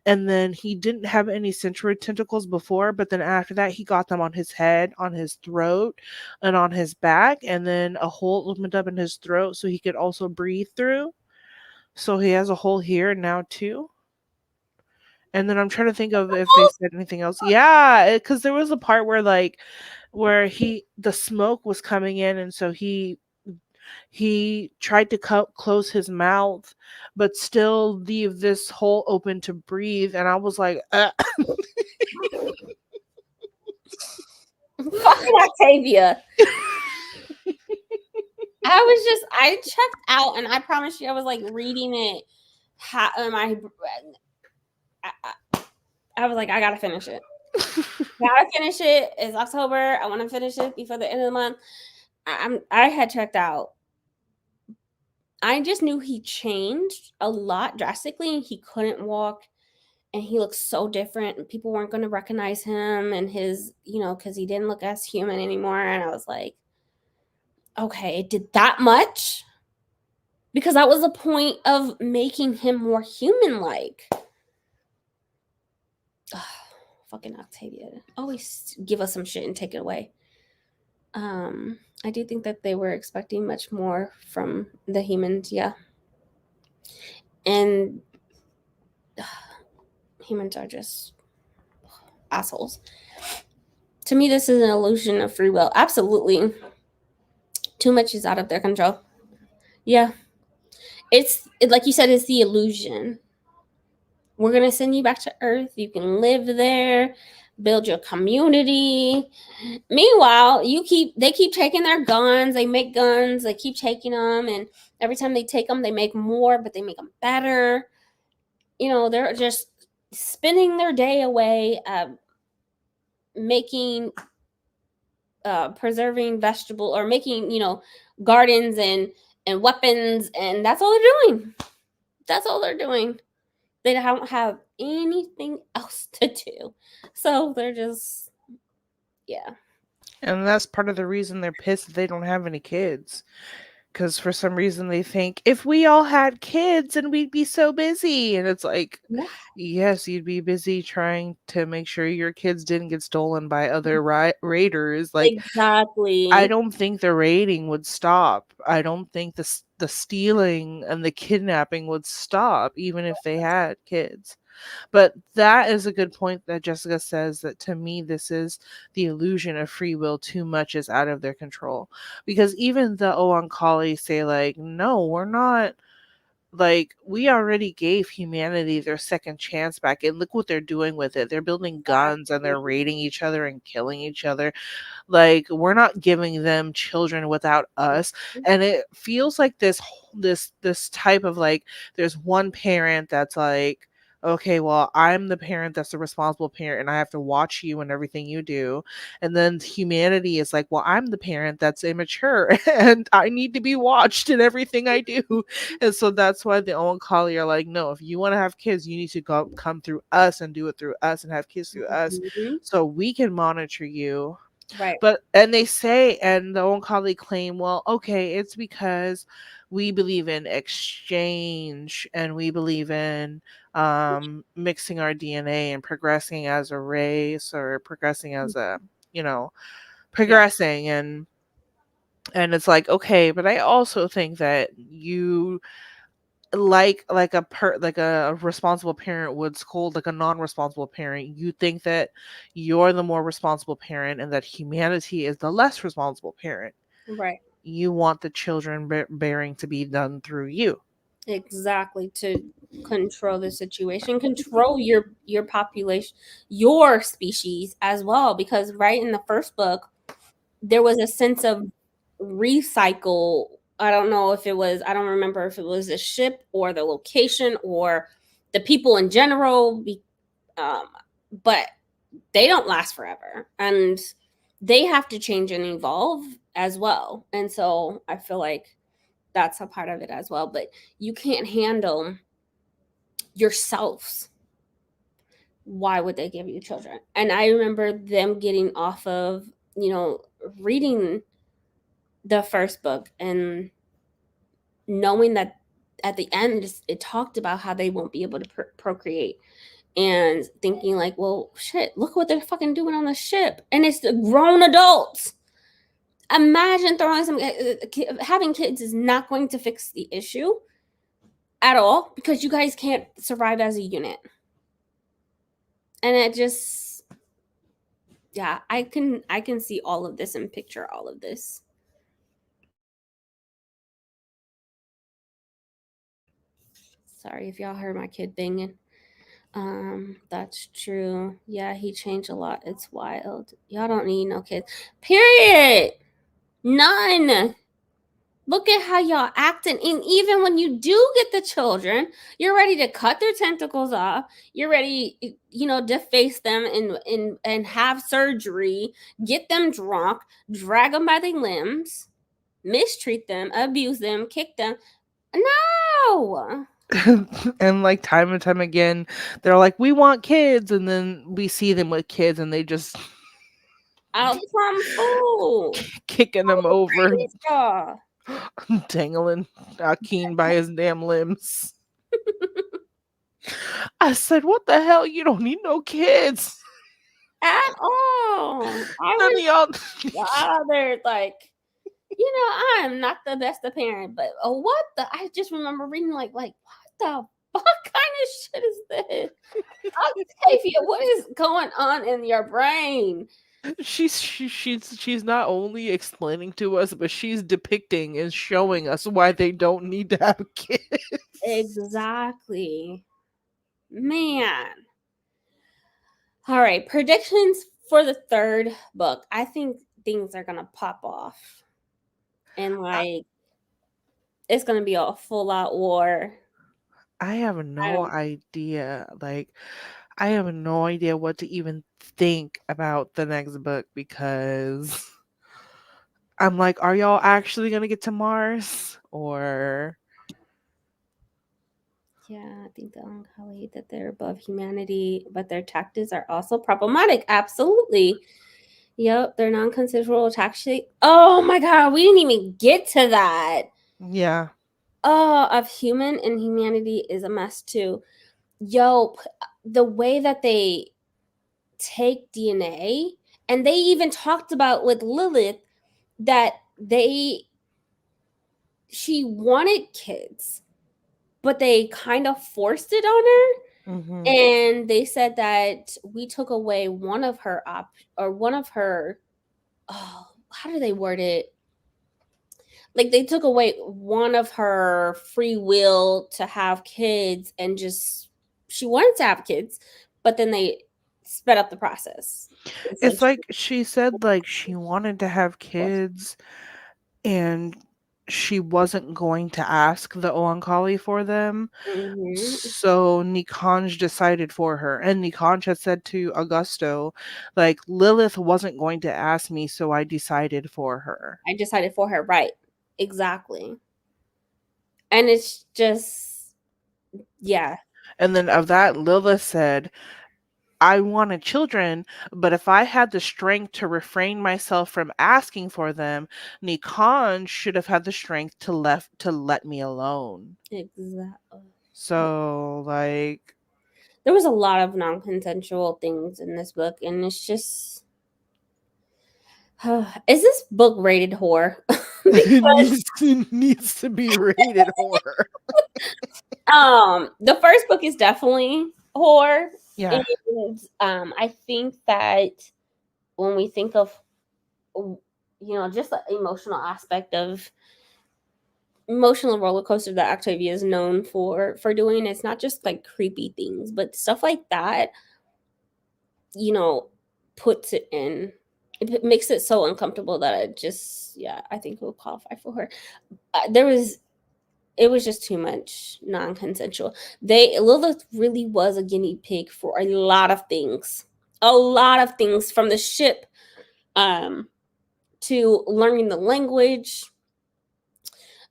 And then he didn't have any century tentacles before, but then after that he got them on his head, on his throat, and on his back, and then a hole opened up in his throat so he could also breathe through. So he has a hole here now too. And then I'm trying to think of if they said anything else. Yeah, because there was a part where like where he the smoke was coming in, and so he He tried to close his mouth, but still leave this hole open to breathe. And I was like, Fucking Octavia. I checked out, and I promise you, I was like reading it. I was like, I gotta finish it. Gotta finish it. It's October. I want to finish it before the end of the month. I had checked out. I just knew he changed a lot drastically. He couldn't walk, and he looked so different. And people weren't going to recognize him, and his, because he didn't look as human anymore. And I was like, okay, it did that much, because that was the point of making him more human-like. Fucking Octavia, always give us some shit and take it away. I do think that they were expecting much more from the humans, yeah. And humans are just assholes. To me, this is an illusion of free will. Absolutely. Too much is out of their control. Yeah. Like you said, it's the illusion. We're going to send you back to Earth. You can live there, build your community. Meanwhile, they keep taking their guns. They make guns. They keep taking them, and every time they take them, they make more, but they make them better. They're just spending their day away, making, preserving vegetable, or making, gardens and weapons, and that's all they're doing. That's all they're doing. They don't have anything else to do, so they're just, yeah. and that's part of the reason they're pissed that they don't have any kids. Because for some reason they think, if we all had kids and we'd be so busy. And it's like, Yeah. yes, you'd be busy trying to make sure your kids didn't get stolen by other raiders. Like, Exactly. I don't think the raiding would stop. I don't think the stealing and the kidnapping would stop, even if they had kids. But that is a good point that Jessica says, that to me, this is the illusion of free will. Too much is out of their control. Because even the Oankali say, like, no, we're not. Like, we already gave humanity their second chance back, and look what they're doing with it. They're building guns and they're raiding each other and killing each other. Like, we're not giving them children without us. And it feels like this type of, like, there's one parent that's like, okay, well, I'm the parent that's the responsible parent, and I have to watch you and everything you do. And then humanity is like, well, I'm the parent that's immature and I need to be watched in everything I do. And so that's why the Oankali are like, no, if you want to have kids, you need to come through us and do it through us and have kids through us, so we can monitor you. Right. And they say, and the Oankali claim, well, okay, it's because we believe in exchange, and we believe in mixing our DNA and progressing as a race, or progressing as a, progressing. And it's like, okay, but I also think that you, like a responsible parent would scold like a non-responsible parent, you think that you're the more responsible parent and that humanity is the less responsible parent. Right. You want the children bearing to be done through you. Exactly, to control the situation, control your population, your species as well, because right in the first book there was a sense of recycle. I don't remember if it was a ship or the location or the people in general, um, but they don't last forever, and they have to change and evolve as well. And so I feel like that's a part of it as well. But you can't handle yourselves. Why would they give you children? And I remember them getting off of, reading the first book and knowing that at the end it talked about how they won't be able to procreate, and thinking like, well, shit, look what they're fucking doing on the ship, and it's the grown adults. Imagine throwing having kids is not going to fix the issue at all, because you guys can't survive as a unit. And it just, yeah, I can see all of this and picture all of this. Sorry if y'all heard my kid banging. That's true. Yeah, he changed a lot. It's wild. Y'all don't need no kids. Period. None. Look at how y'all acting. And even when you do get the children, you're ready to cut their tentacles off. You're ready, deface them and have surgery, get them drunk, drag them by the limbs, mistreat them, abuse them, kick them. No. And like time and time again, they're like, we want kids, and then we see them with kids, and they just Out from fool. kicking them over, Praise God. dangling Akeem by his damn limbs. I said, what the hell? You don't need no kids. At all. I None of y'all. would rather, like, I am not the best of parent, but what the? I just remember reading, like, what the fuck kind of shit is this? Octavia, what is going on in your brain? She's not only explaining to us, but she's depicting and showing us why they don't need to have kids. Exactly. Man. All right, predictions for the third book. I think things are gonna pop off. And like it's gonna be a full out war. I have I no don't idea. Like, I have no idea what to even think about the next book because I'm like, are y'all actually gonna get to Mars? Or Yeah, I think the Ankali that they're above humanity, but their tactics are also problematic. Absolutely. Yep, they're non-consensual tactics. Oh my god, we didn't even get to that. yeah. Of human and humanity is a mess too. Yo, the way that they take DNA, and they even talked about with Lilith that she wanted kids, but they kind of forced it on her. Hmm. And they said that we took away one of her how do they word it? Like they took away one of her free will to have kids, and just she wanted to have kids, but then they sped up the process. They said It's like she said, like, she wanted to have kids and she wasn't going to ask the Oankali for them. mm-hmm. So Nikanj decided for her. And Nikanj had said to Augusto, like, Lilith wasn't going to ask me, so I decided for her. I decided for her, right? Exactly. And it's just, yeah, And then of that, Lilith said, I wanted children, but if I had the strength to refrain myself from asking for them, Nikan should have had the strength to let me alone. exactly. So like There was a lot of non-consensual things in this book, and it's just, is this book rated horror? Because it needs to be rated horror. the first book is definitely horror, Yeah. and I think that when we think of just the emotional aspect of emotional roller coaster that Octavia is known for doing, it's not just like creepy things, but stuff like that, you know, puts it in. It makes it so uncomfortable that I think it will qualify for her. It was just too much non-consensual. Lilith really was a guinea pig for a lot of things from the ship, to learning the language,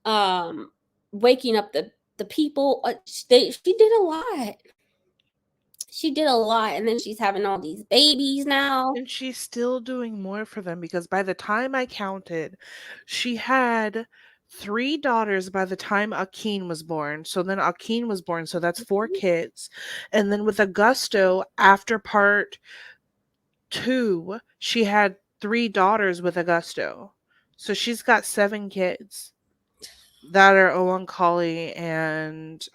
um, waking up the people. She did a lot. She did a lot, and then she's having all these babies now. And she's still doing more for them because by the time I counted, she had 3 daughters by the time Akin was born. So then Akin was born, so that's 4 kids. And then with Augusto, after part 2, she had 3 daughters with Augusto. So she's got 7 kids that are Oankali and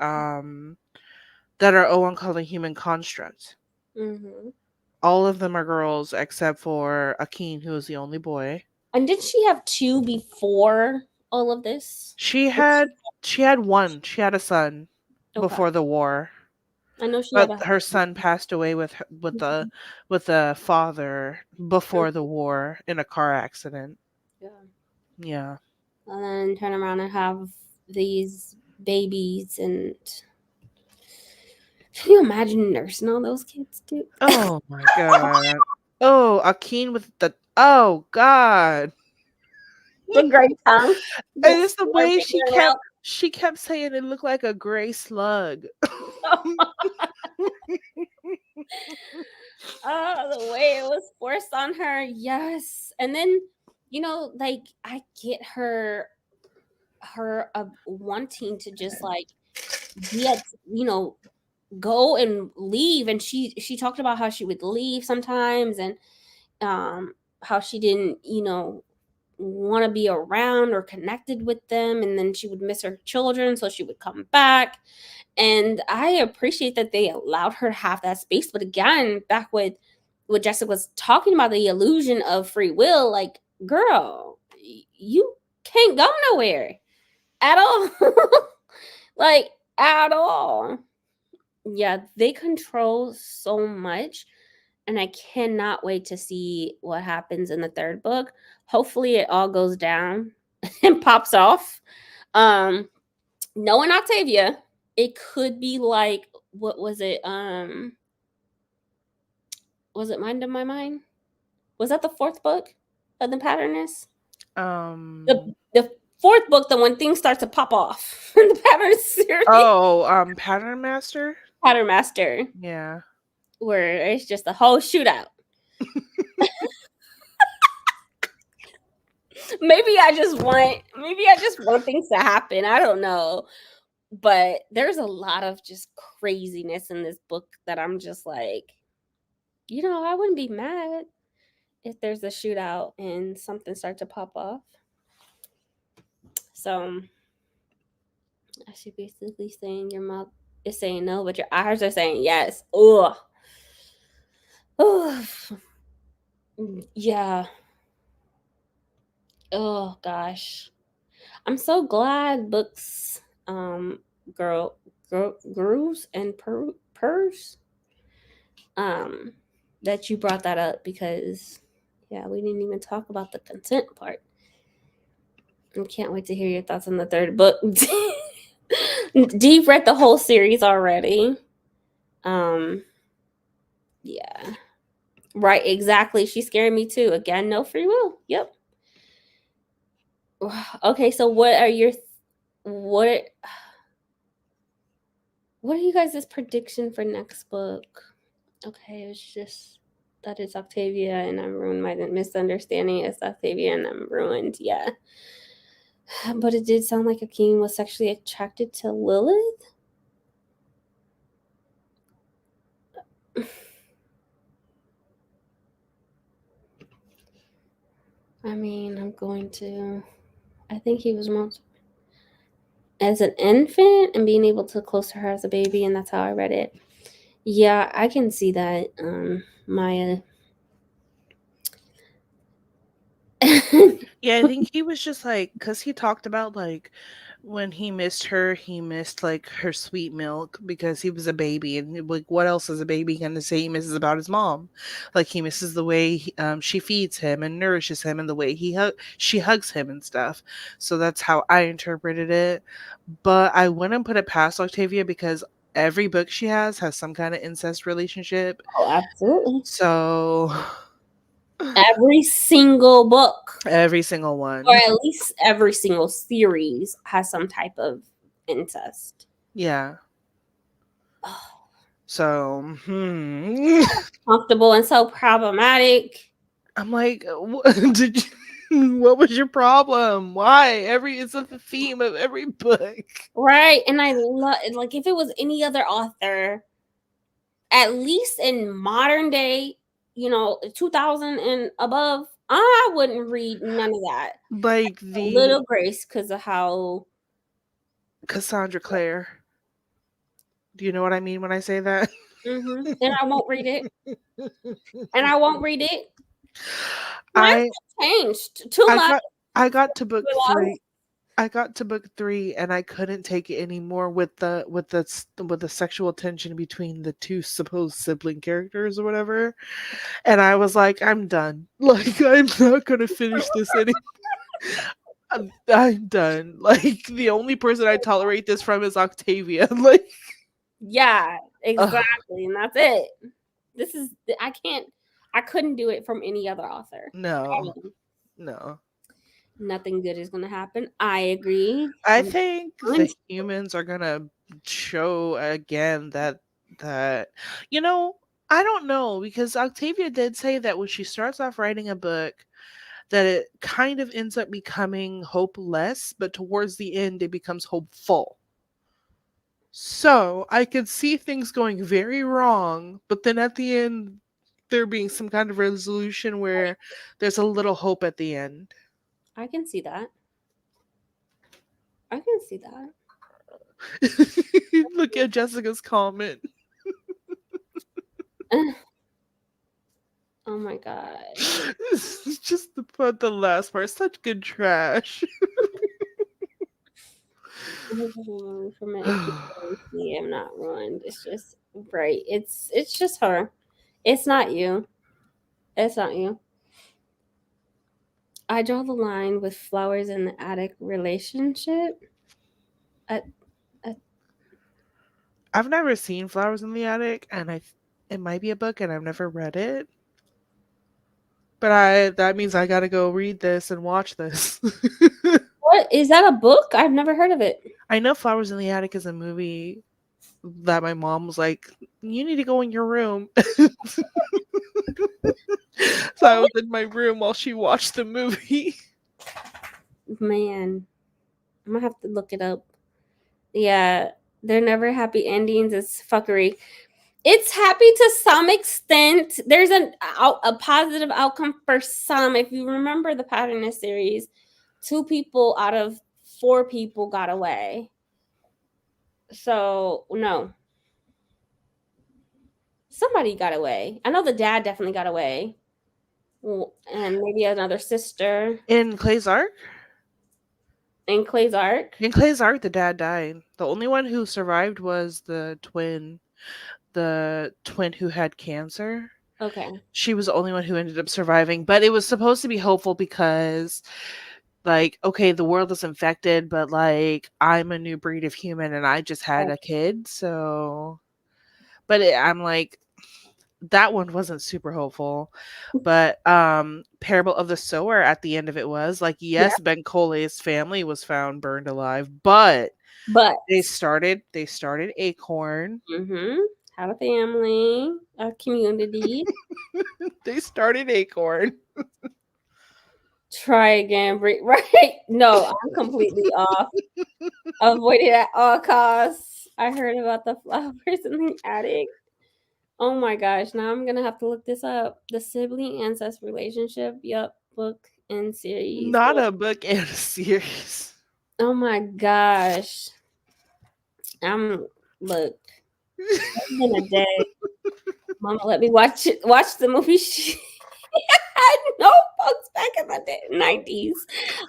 that are Oankali human constructs. Mm-hmm. All of them are girls except for Akin, who is the only boy. And did she have two before all of this? She had one. She had a son. Okay. before the war. I know she had But a her son passed away with the father before the war in a car accident. yeah. Yeah. And then turn around and have these babies, and can you imagine nursing all those kids too? Oh my god. Oh, Akin with the oh god. The great tongue, And just it's the way slurping their milk. she kept saying it looked like a gray slug. Oh, the way it was forced on her, yes. And then, like I get her wanting to just like be at, go and leave, and she talked about how she would leave sometimes, and how she didn't, want to be around or connected with them, and then she would miss her children, so she would come back. And I appreciate that they allowed her to have that space. But again, back with what Jessica was talking about, the illusion of free will, like, girl, you can't go nowhere at all. Like, at all. Yeah, they control so much. And I cannot wait to see what happens in the third book. Hopefully it all goes down and pops off. Knowing Octavia, it could be like, what was it? Was it Mind of My Mind? Was that the fourth book of the Patternist? Um The fourth book, the when things start to pop off in the Pattern series. oh, Pattern Master? Pattern Master, Yeah. where it's just a whole shootout. Maybe I just want things to happen. I don't know. But there's a lot of just craziness in this book that I'm just like, I wouldn't be mad if there's a shootout and something starts to pop off. So I should basically saying your mouth is saying no, but your eyes are saying yes. Ugh. Ugh. Yeah. Oh gosh. I'm so glad books girl grooves and purrs um that you brought that up, because yeah, we didn't even talk about the consent part. I can't wait to hear your thoughts on the third book. Deep read the whole series already. Um yeah. Right, exactly. She's scaring me too. Again, no free will. Yep. Okay, so what what are you guys' prediction for next book? Okay, it's just that it's Octavia and I'm ruined. My misunderstanding is Octavia and I'm ruined. Yeah. But it did sound like Akeem was sexually attracted to Lilith. I mean, I think he was most as an infant and being able to close to her as a baby, and that's how I read it. Yeah, I can see that, Maya. Yeah, I think he was just like, because he talked about like when he missed her, he missed like her sweet milk because he was a baby. And like, what else is a baby going to say he misses about his mom? Like, he misses the way she feeds him and nourishes him and the way she hugs him and stuff. So that's how I interpreted it. But I wouldn't put it past Octavia because every book she has some kind of incest relationship. Oh, absolutely. So Every single book, every single or one. at least every single series, has some type of incest. Yeah. Oh, So, comfortable and so problematic. I'm like, did you, what was your problem? Why? It's the theme of every book. Right. And I love, like, if it was any other author, at least in modern day, 2000 and above, I wouldn't read none of that. Like A the little grace because of how. Cassandra Clare. Do you know what I mean when I say that? And I won't read it. And I won't read it. Mine's I changed too I much. got I got to book 3. I got to book 3 and I couldn't take it anymore with the sexual tension between the two supposed sibling characters or whatever. And I was like, I'm done. Like I'm not gonna finish this anymore. I'm done. Like the only person I tolerate this from is Octavia. Like, Yeah, ugh, exactly, and that's it. This is I couldn't do it from any other author. no, no. Nothing good is gonna happen. I agree. I think the I'm humans are gonna show again that you know, I don't know because Octavia did say that when she starts off writing a book that it kind of ends up becoming hopeless, but towards the end it becomes hopeful. So I could see things going very wrong, but then at the end there being some kind of resolution where there's a little hope at the end. I can see that. I can see that. Look at Jessica's comment. Oh my gosh. Just the last part, such good trash. From it, if you can see, I'm not ruined. It's just right. It's just her. It's not you. It's not you. I draw the line with flowers in the attic relationship. At, at, I've never seen Flowers in the Attic, and it might be a book, and I've never read it. But I that means I gotta go read this and watch this. what is that a book? I've never heard of it. I know Flowers in the Attic is a movie that my mom was like, "You need to go in your room." So I was in my room while she watched the movie. Man, I'm gonna have to look it up. Yeah, they're never happy endings. It's fuckery. It's happy to some extent. There's a positive outcome for some. If you remember the pattern of series, 2 people out of 4 people got away. So no, somebody got away. I know the dad definitely got away, and maybe another sister In Clay's Ark? in Clay's arc. In Clay's Ark, the dad died. The only one who survived was the twin who had cancer. Okay, She was the only one who ended up surviving, but it was supposed to be hopeful because like okay, the world is infected, but like I'm a new breed of human and I just had a kid, so I'm like that one wasn't super hopeful. But Parable of the Sower at the end of it was like yeah, yes, Ben Cole's family was found burned alive, but but they started Acorn. mm-hmm, have a family, a community. They started Acorn. Try again, right? No, I'm completely off. Avoid it at all costs. I heard about the flowers in the attic. Oh my gosh, now I'm gonna have to look this up. The sibling ancestor relationship. Yup, book and series. Not a book and a series. Oh my gosh. I'm look. It's been a day. Mama let me watch the movie. She had no books back in the 90s.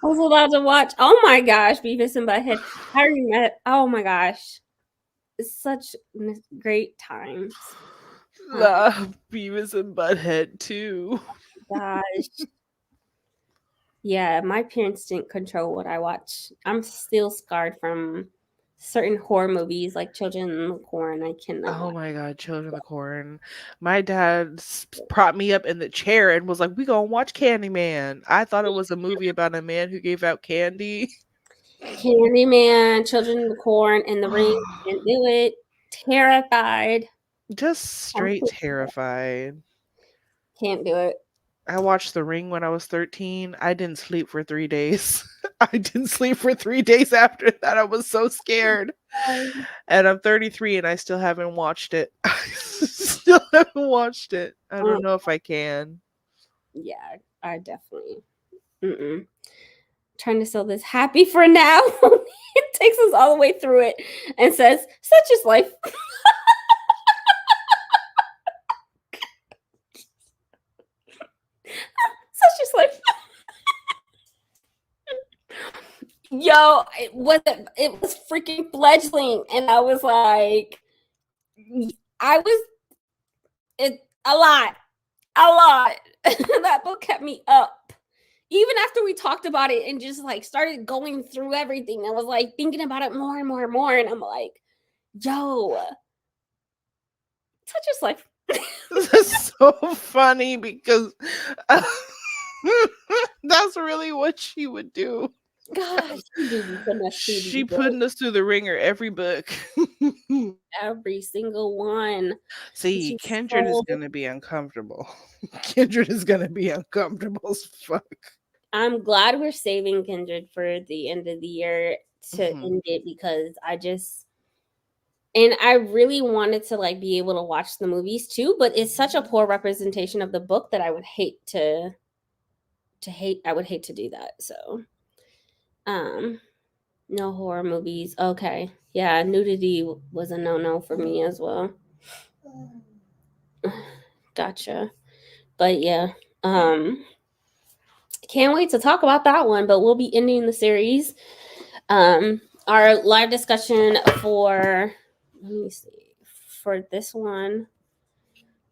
I was allowed to watch. Oh my gosh, Beavis and Butthead. I remember. Oh my gosh, it's such great times. Beavis and Butthead too. Gosh, yeah, my parents didn't control what I watch. I'm still scarred from certain horror movies like Children in the Corn. I cannot Oh watch. my god, Children of the Corn. My dad propped me up in the chair and was like, "We gonna watch Candyman." I thought it was a movie about a man who gave out candy. Candyman, Children of the Corn, and The Ring. Can't do it. Terrified. Just straight terrified. Can't do it. I watched The Ring when I was 13. I didn't sleep for 3 days. I didn't sleep for 3 days after that. I was so scared. And I'm 33 and I still haven't watched it. I still haven't watched it. I don't know if I can. Yeah, I definitely. Mm-mm. Trying to sell this happy for now. It takes us all the way through it and says, such is life. Such is life. Yo, it was freaking fledgling, and I was like, I was it a lot, a lot. That book kept me up. Even after we talked about it and just like started going through everything, I was like thinking about it more and more and more, and I'm like, yo, touch his life. That's so funny because that's really what she would do. Gosh, she do be putting us through She these books. putting us through the ringer every book. Every single one. See, She's Kindred is so. gonna be uncomfortable. Kindred is gonna be uncomfortable as fuck. I'm glad we're saving Kindred for the end of the year to Mhm. end it because and I really wanted to like be able to watch the movies too, but it's such a poor representation of the book that I would hate I would hate to do that. So, um no horror movies. Okay. Yeah, nudity was a no-no for me as well. Gotcha. But yeah, can't wait to talk about that one, but we'll be ending the series. Our live discussion for let me see for this one.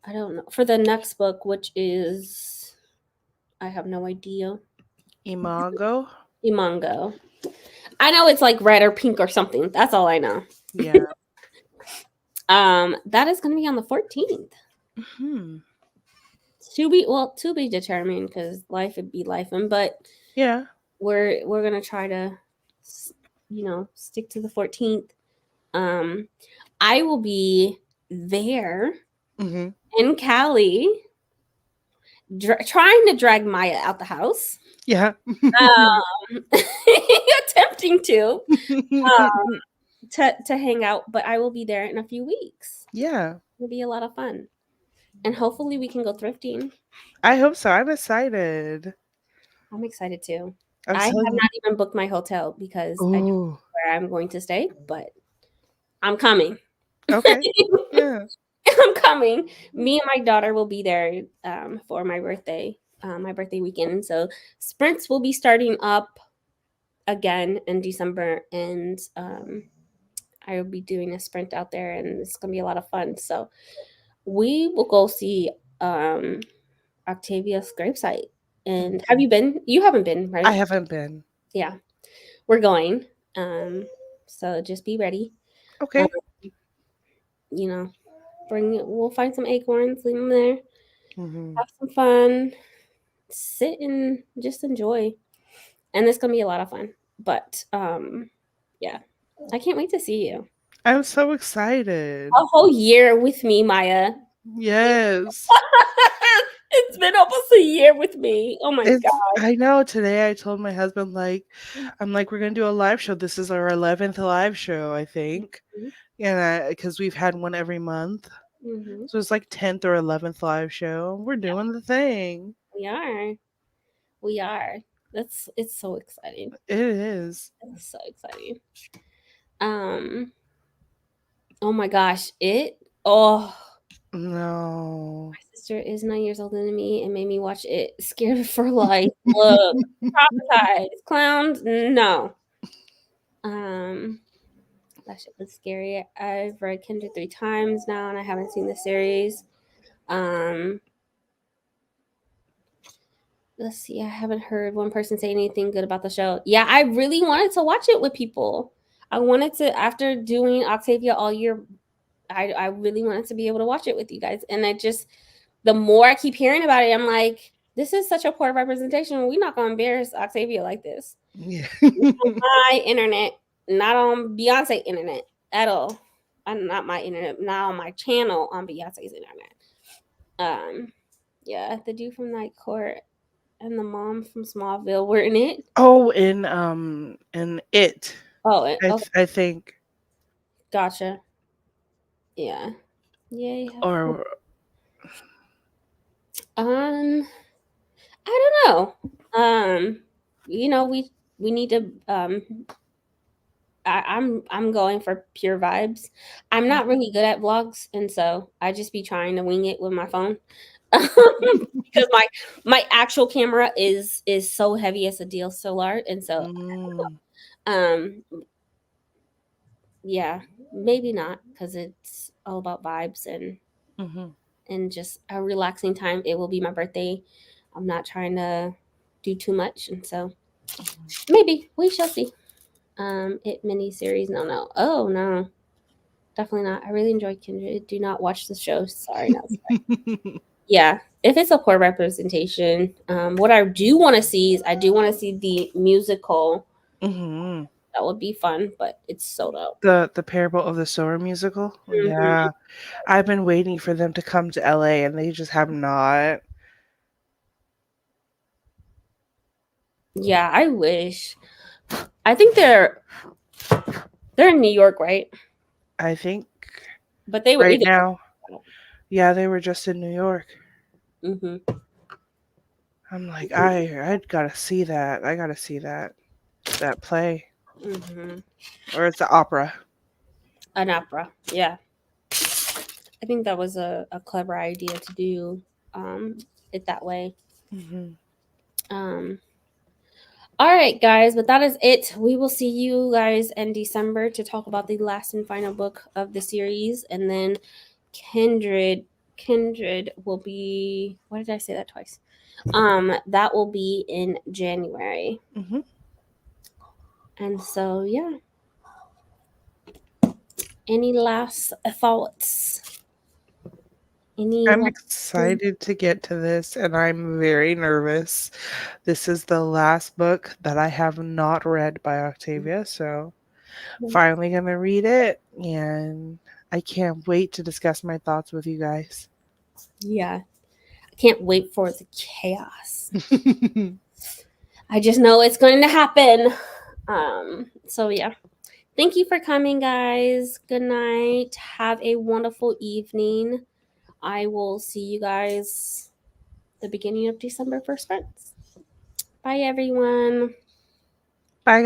I don't know for the next book, which is I have no idea. Imago? Imango. I know it's like red or pink or something. That's all I know. Yeah. That is going to be on the 14th. Hmm. To be determined because life would be life, but Yeah. we're gonna try to, stick to the 14th. I will be there Hmm. in Cali, trying to drag Maya out the house. Yeah. Attempting to hang out, but I will be there in a few weeks. Yeah. It'll be a lot of fun, and hopefully we can go thrifting. I hope so. I'm excited. I'm excited too. I'm I have telling you. not even booked my hotel because I don't Oh. know where I'm going to stay, but I'm coming. Okay. Yeah. I'm coming. Me and my daughter will be there for my birthday weekend. So sprints will be starting up again in December, and I will be doing a sprint out there, and it's gonna be a lot of fun. So we will go see Octavia's gravesite. And have you been? You haven't been, I right? haven't been. Yeah, we're going. Um, so just be ready. Um, Okay. you know, we'll find some acorns, leave them there, Hmm. have some fun, sit and just enjoy. And it's gonna be a lot of fun. But yeah. I can't wait to see you. I'm so excited. A whole year with me, Maya. Yes. It's been almost a year with me. Oh my It's god. I know today I told my husband I'm like we're going to do a live show. This is our 11th live show, I think. And cuz we've had one every month. Mm-hmm. So it's like 10th or 11th live show. We're doing the thing. We are. We are. It's so exciting. It is. It's so exciting. Um oh my gosh. No. My sister is 9 years older than me and made me watch it. Scared for life. Look, traumatized. Clowns? No. Um, that shit was scary. I've read Kindred 3 times now, and I haven't seen the series. Um, let's see. I haven't heard one person say anything good about the show. Yeah, I really wanted to watch it with people. I wanted to after doing Octavia all year. I really wanted to be able to watch it with you guys, and I just the more I keep hearing about it, I'm like, this is such a poor representation. We're not gonna embarrass Octavia like this. Yeah. On my internet, not on Beyonce internet at all. Not my internet, not on my channel on Beyonce's internet. Yeah, the dude from Night Court and the mom from Smallville were in it. Oh, in it. Oh, okay, I think gotcha. Yeah, yay. or Um, I don't know. We need to I'm going for pure vibes. I'm not really good at vlogs, and so I just be trying to wing it with my phone. Because my actual camera is so heavy as a DSLR, and so mm, Um, yeah, maybe not because it's all about vibes Mm-hmm. and just a relaxing time. It will be my birthday. I'm not trying to do too much, and so maybe we shall see. It miniseries. No. Oh no, definitely not. I really enjoy Kindred. Do not watch the show. Sorry, no. Yeah, if it's a poor representation, what I do want to see is I do want to see the musical. Mm-hmm. That would be fun, but it's sold out. The Parable of the Sower musical. Hmm. Yeah, I've been waiting for them to come to LA, and they just have not. Yeah, I wish. I think they're in New York, right? I think But they would right need to. now, yeah, they were just in New York. Mm-hmm. I'm like, I gotta see that. I gotta see that play, Mm-hmm. or it's the opera. An opera. Yeah, I think that was a clever idea to do it that way. Hmm. Um, all right, guys, but that is it. We will see you guys in December to talk about the last and final book of the series, and then Kindred. Kindred will be. Why did I say that twice? That will be in January, Hmm. and so yeah. Any last thoughts? Any I'm last? excited to get to this, and I'm very nervous. This is the last book that I have not read by Octavia, so finally gonna read it, and I can't wait to discuss my thoughts with you guys. Yeah, I can't wait for the chaos. I just know it's going to happen. So yeah. Thank you for coming, guys. Good night. Have a wonderful evening. I will see you guys the beginning of December for Sprints. Bye, everyone. Bye, guys.